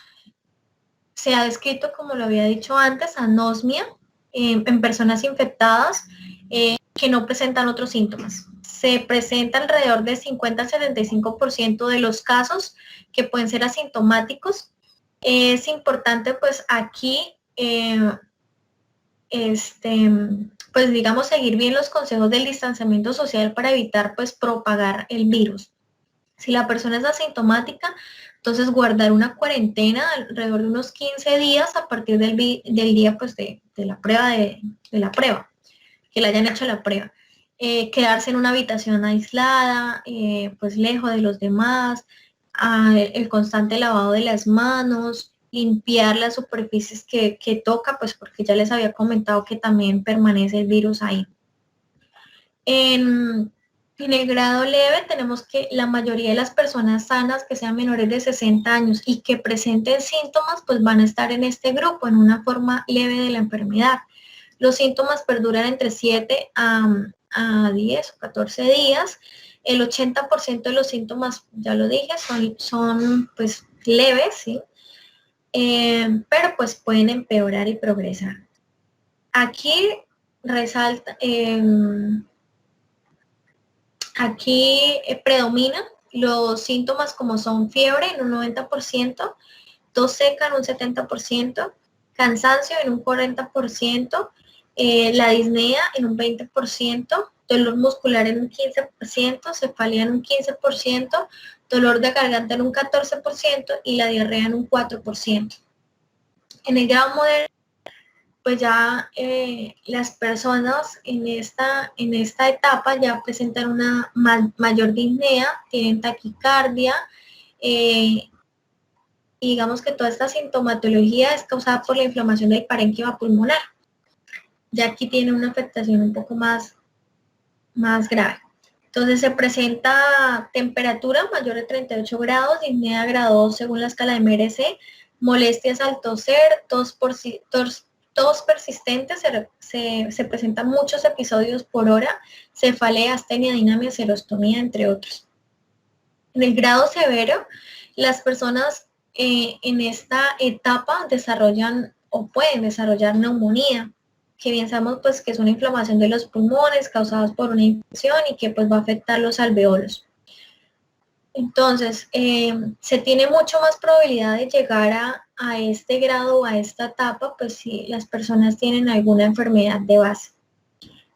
se ha descrito, como lo había dicho antes, anosmia en personas infectadas que no presentan otros síntomas. Se presenta alrededor de 50 al 75% de los casos que pueden ser asintomáticos. Es importante pues aquí pues digamos seguir bien los consejos del distanciamiento social para evitar pues propagar el virus. Si la persona es asintomática, entonces guardar una cuarentena alrededor de unos 15 días a partir del día pues de la prueba de la prueba, que le hayan hecho la prueba. Quedarse en una habitación aislada, pues lejos de los demás, el constante lavado de las manos, limpiar las superficies que toca, pues porque ya les había comentado que también permanece el virus ahí. En el grado leve tenemos que la mayoría de las personas sanas que sean menores de 60 años y que presenten síntomas, pues van a estar en este grupo, en una forma leve de la enfermedad. Los síntomas perduran entre 7 a 10 o 14 días. El 80% de los síntomas, ya lo dije, son pues leves, ¿sí? Pero pues pueden empeorar y progresar. Aquí resalta, aquí predominan los síntomas como son fiebre en un 90%, tos seca en un 70%, cansancio en un 40%, la disnea en un 20%, dolor muscular en un 15%, cefalea en un 15%, dolor de garganta en un 14% y la diarrea en un 4%. En el grado moderno, pues ya las personas en esta etapa ya presentan una mayor disnea, tienen taquicardia, y digamos que toda esta sintomatología es causada por la inflamación del parénquima pulmonar. Ya aquí tiene una afectación un poco más grave. Entonces se presenta temperatura mayor de 38 grados, disnea grado 2 según la escala de MRC, molestias al toser, tos persistente, se presentan muchos episodios por hora, cefalea, astenia, dinamia, serostomía, entre otros. En el grado severo, las personas en esta etapa desarrollan o pueden desarrollar neumonía, que bien sabemos pues que es una inflamación de los pulmones causados por una infección y que pues va a afectar los alveolos. Entonces, se tiene mucho más probabilidad de llegar a este grado o a esta etapa, pues si las personas tienen alguna enfermedad de base.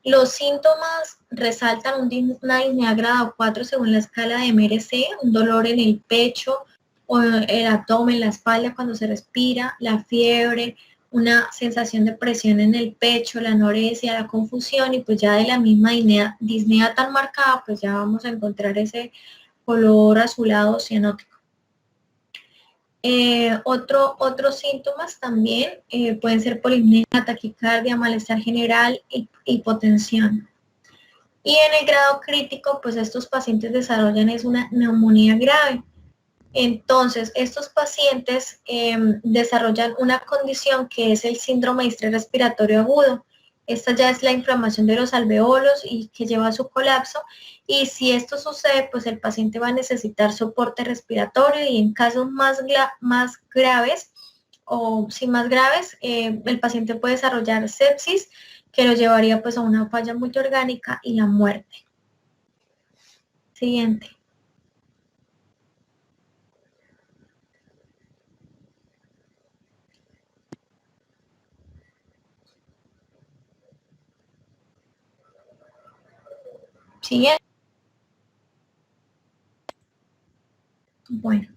Los síntomas resaltan una disnea grado 4 según la escala de MRC, un dolor en el pecho o el abdomen, la espalda cuando se respira, la fiebre, una sensación de presión en el pecho, la anorexia, la confusión, y pues ya de la misma disnea tan marcada, pues ya vamos a encontrar ese color azulado cianótico. Otros síntomas también pueden ser polipnea, taquicardia, malestar general, hipotensión. Y en el grado crítico, pues estos pacientes desarrollan una neumonía grave. Entonces, estos pacientes desarrollan una condición que es el síndrome de estrés respiratorio agudo. Esta ya es la inflamación de los alveolos y que lleva a su colapso. Y si esto sucede, pues el paciente va a necesitar soporte respiratorio, y en casos más graves, el paciente puede desarrollar sepsis, que lo llevaría pues a una falla multiorgánica y la muerte. Siguiente. Siguiente. Bueno.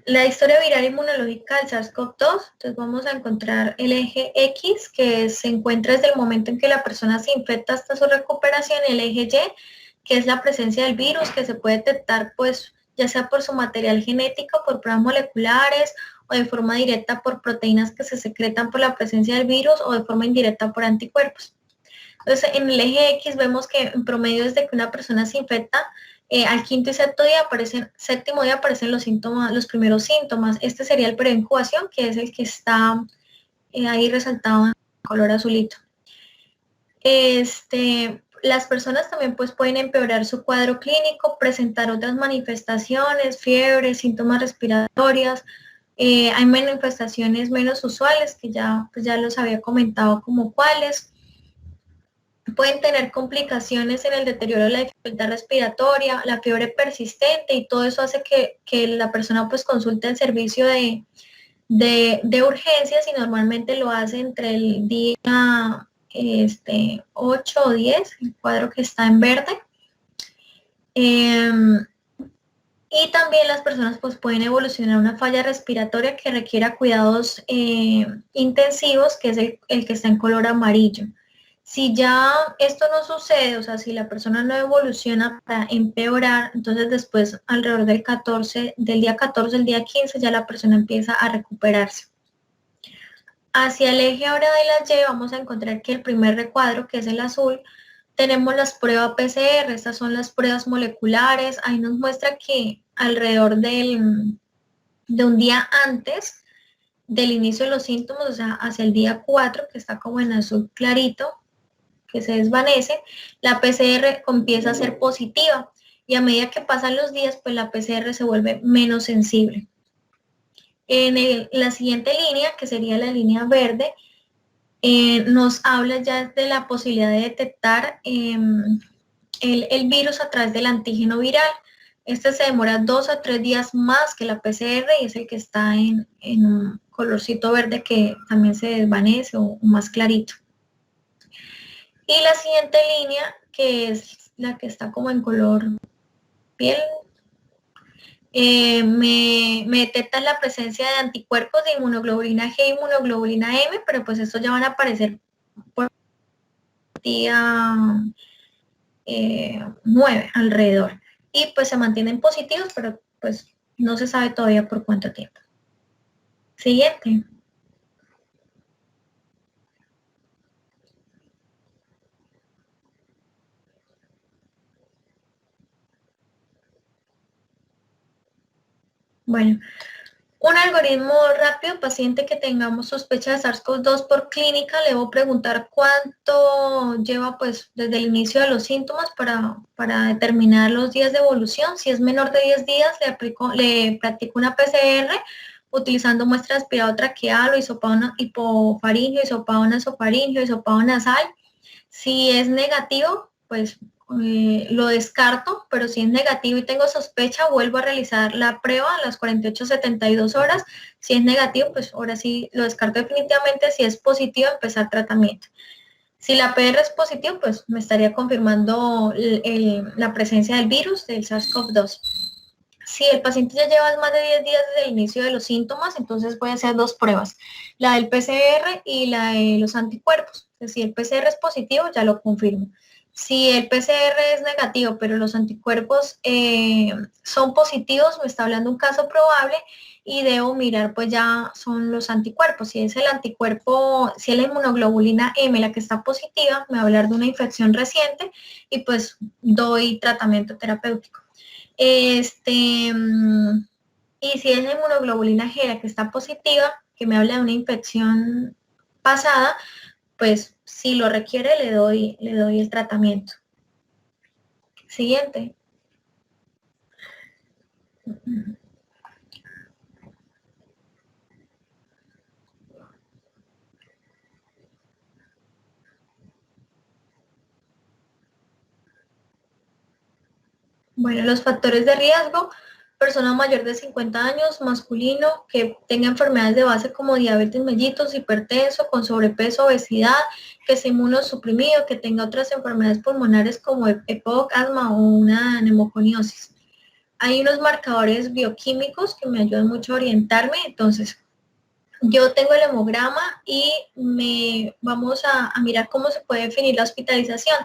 La historia viral inmunológica del SARS-CoV-2, entonces vamos a encontrar el eje X, que se encuentra desde el momento en que la persona se infecta hasta su recuperación, el eje Y, que es la presencia del virus, que se puede detectar pues ya sea por su material genético, por pruebas moleculares, o de forma directa por proteínas que se secretan por la presencia del virus, o de forma indirecta por anticuerpos. Entonces, en el eje X vemos que en promedio desde que una persona se infecta, al quinto y séptimo día aparecen los síntomas, los primeros síntomas. Este sería el periodo de incubación, que es el que está ahí resaltado en color azulito. Las personas también pues pueden empeorar su cuadro clínico, presentar otras manifestaciones, fiebre, síntomas respiratorios. Hay manifestaciones menos usuales que pues ya los había comentado como cuáles. Pueden tener complicaciones en el deterioro de la dificultad respiratoria, la fiebre persistente, y todo eso hace que la persona pues consulte el servicio de urgencias, y normalmente lo hace entre el día 8 o 10, el cuadro que está en verde. Y también las personas pues pueden evolucionar una falla respiratoria que requiera cuidados intensivos, que es el que está en color amarillo. Si ya esto no sucede, o sea, si la persona no evoluciona para empeorar, entonces después alrededor del día 14, el día 15, ya la persona empieza a recuperarse. Hacia el eje ahora de la Y vamos a encontrar que el primer recuadro, que es el azul, tenemos las pruebas PCR, estas son las pruebas moleculares. Ahí nos muestra que alrededor de un día antes del inicio de los síntomas, o sea, hacia el día 4, que está como en azul clarito, que se desvanece, la PCR empieza a ser positiva, y a medida que pasan los días, pues la PCR se vuelve menos sensible. En la siguiente línea, que sería la línea verde, nos habla ya de la posibilidad de detectar el virus a través del antígeno viral. Este se demora 2 a 3 días más que la PCR, y es el que está en un colorcito verde que también se desvanece o más clarito. Y la siguiente línea, que es la que está como en color piel, me detecta la presencia de anticuerpos de inmunoglobulina G y inmunoglobulina M, pero pues estos ya van a aparecer por día 9 alrededor. Y pues se mantienen positivos, pero pues no se sabe todavía por cuánto tiempo. Siguiente. Bueno, un algoritmo rápido: paciente que tengamos sospecha de SARS-CoV-2 por clínica, le debo preguntar cuánto lleva pues desde el inicio de los síntomas para determinar los días de evolución. Si es menor de 10 días, le practico una PCR utilizando muestra de aspirado traqueal o hisopado hipofaringio, hisopado nasofaringio, hisopado nasal. Si es negativo, pues lo descarto, pero si es negativo y tengo sospecha, vuelvo a realizar la prueba a las 48-72 horas. Si es negativo, pues ahora sí lo descarto definitivamente. Si es positivo, empezar tratamiento. Si la PR es positivo, pues me estaría confirmando la presencia del virus del SARS-CoV-2. Si el paciente ya lleva más de 10 días desde el inicio de los síntomas, entonces voy a hacer dos pruebas, la del PCR y la de los anticuerpos. Si el PCR es positivo, ya lo confirmo. Si el PCR es negativo, pero los anticuerpos son positivos, me está hablando un caso probable y debo mirar, pues ya son los anticuerpos. Si es el anticuerpo, si es la inmunoglobulina M la que está positiva, me va a hablar de una infección reciente y pues doy tratamiento terapéutico. Y si es la inmunoglobulina G la que está positiva, que me habla de una infección pasada, pues si lo requiere le doy el tratamiento. Siguiente. Bueno, los factores de riesgo: persona mayor de 50 años, masculino, que tenga enfermedades de base como diabetes mellitus, hipertenso, con sobrepeso, obesidad, que sea inmunosuprimido, que tenga otras enfermedades pulmonares como EPOC, asma o una neumoconiosis. Hay unos marcadores bioquímicos que me ayudan mucho a orientarme. Entonces, yo tengo el hemograma y vamos a mirar cómo se puede definir la hospitalización.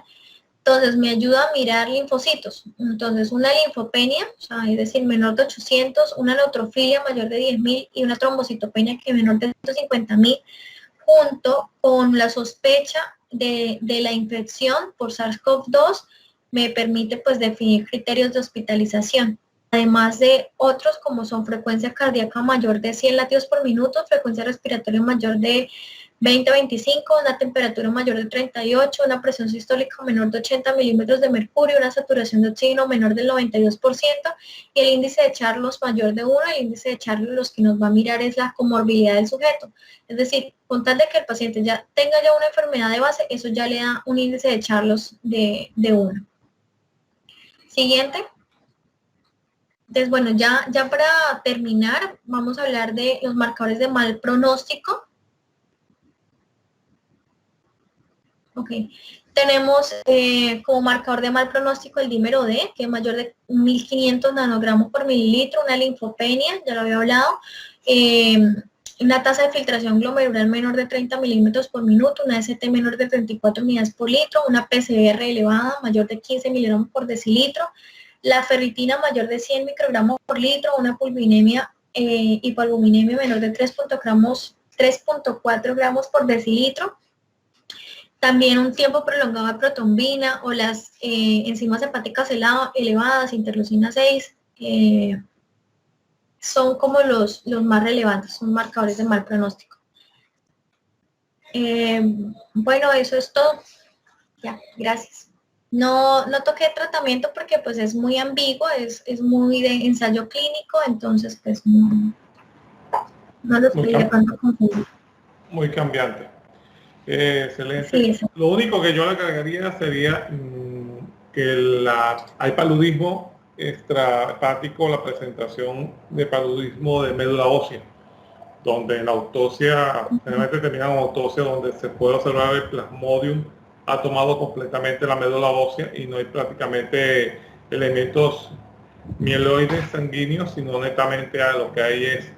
Entonces, me ayuda a mirar linfocitos. Entonces, una linfopenia, o sea, es decir, menor de 800, una neutrofilia mayor de 10.000 y una trombocitopenia que es menor de 150.000, junto con la sospecha de la infección por SARS-CoV-2, me permite pues definir criterios de hospitalización. Además de otros como son frecuencia cardíaca mayor de 100 latidos por minuto, frecuencia respiratoria mayor de 20-25, una temperatura mayor de 38, una presión sistólica menor de 80 milímetros de mercurio, una saturación de oxígeno menor del 92% y el índice de Charlos mayor de 1. El índice de Charlos los que nos va a mirar es la comorbilidad del sujeto. Es decir, con tal de que el paciente ya tenga ya una enfermedad de base, eso ya le da un índice de Charlos de 1. Siguiente. Entonces, bueno, ya para terminar, vamos a hablar de los marcadores de mal pronóstico. Ok, tenemos como marcador de mal pronóstico el dímero D, que es mayor de 1.500 nanogramos por mililitro, una linfopenia, ya lo había hablado, una tasa de filtración glomerular menor de 30 milímetros por minuto, una ST menor de 34 unidades por litro, una PCR elevada mayor de 15 miligramos por decilitro, la ferritina mayor de 100 microgramos por litro, una pulvinemia, hipoalbuminemia menor de 3.4 gramos por decilitro. También un tiempo prolongado de protombina o las enzimas hepáticas elevadas, interleucina 6, son como los más relevantes, son marcadores de mal pronóstico. Bueno, eso es todo. Ya, gracias. No toqué tratamiento porque pues es muy ambiguo, es muy de ensayo clínico, entonces pues no lo estoy dejando confundir. Muy cambiante. Excelente. Sí, lo único que yo le agregaría sería que hay paludismo extrahepático, la presentación de paludismo de médula ósea, donde en la autopsia, generalmente terminan autopsia donde se puede observar el plasmodium ha tomado completamente la médula ósea y no hay prácticamente elementos mieloides sanguíneos, sino netamente lo que hay es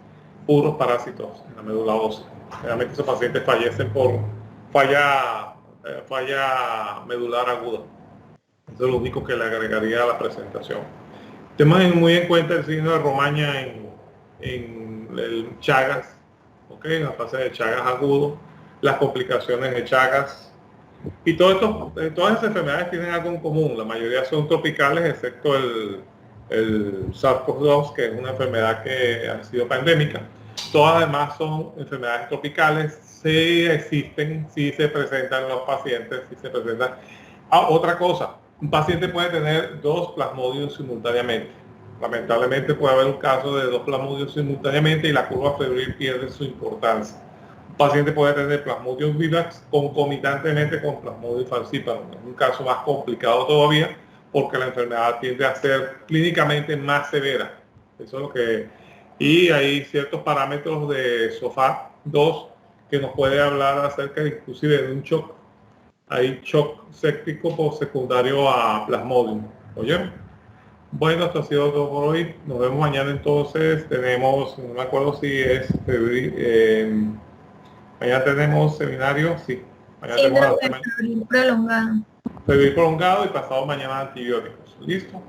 puros parásitos en la médula ósea. Generalmente esos pacientes fallecen por falla medular aguda. Eso es lo único que le agregaría a la presentación. Tengan muy en cuenta el signo de Romaña en el Chagas, en la fase de Chagas agudo, las complicaciones de Chagas. Y todas esas enfermedades tienen algo en común. La mayoría son tropicales, excepto el SARS-CoV-2, que es una enfermedad que ha sido pandémica. Todas además son enfermedades tropicales, sí existen, sí se presentan en los pacientes, sí se presentan. Otra cosa, un paciente puede tener dos plasmodios simultáneamente. Lamentablemente puede haber un caso de dos plasmodios simultáneamente y la curva febril pierde su importancia. Un paciente puede tener Plasmodium vivax concomitantemente con Plasmodium falciparum. Es un caso más complicado todavía porque la enfermedad tiende a ser clínicamente más severa. Eso es lo que... Y hay ciertos parámetros de SOFA2 que nos puede hablar acerca inclusive de un shock. Hay shock séptico por secundario a Plasmodium. ¿Oye? Bueno, esto ha sido todo por hoy. Nos vemos mañana entonces. Tenemos, no me acuerdo si es mañana tenemos seminario, sí. Mañana Sí, tenemos pero la de semana febril prolongado. febril prolongado y pasado mañana antibióticos. ¿Listo?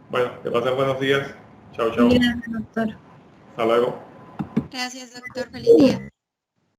Bueno, que pasen buenos días. Chao, chao. Gracias, doctor. Hasta luego. Gracias, doctor. Feliz día.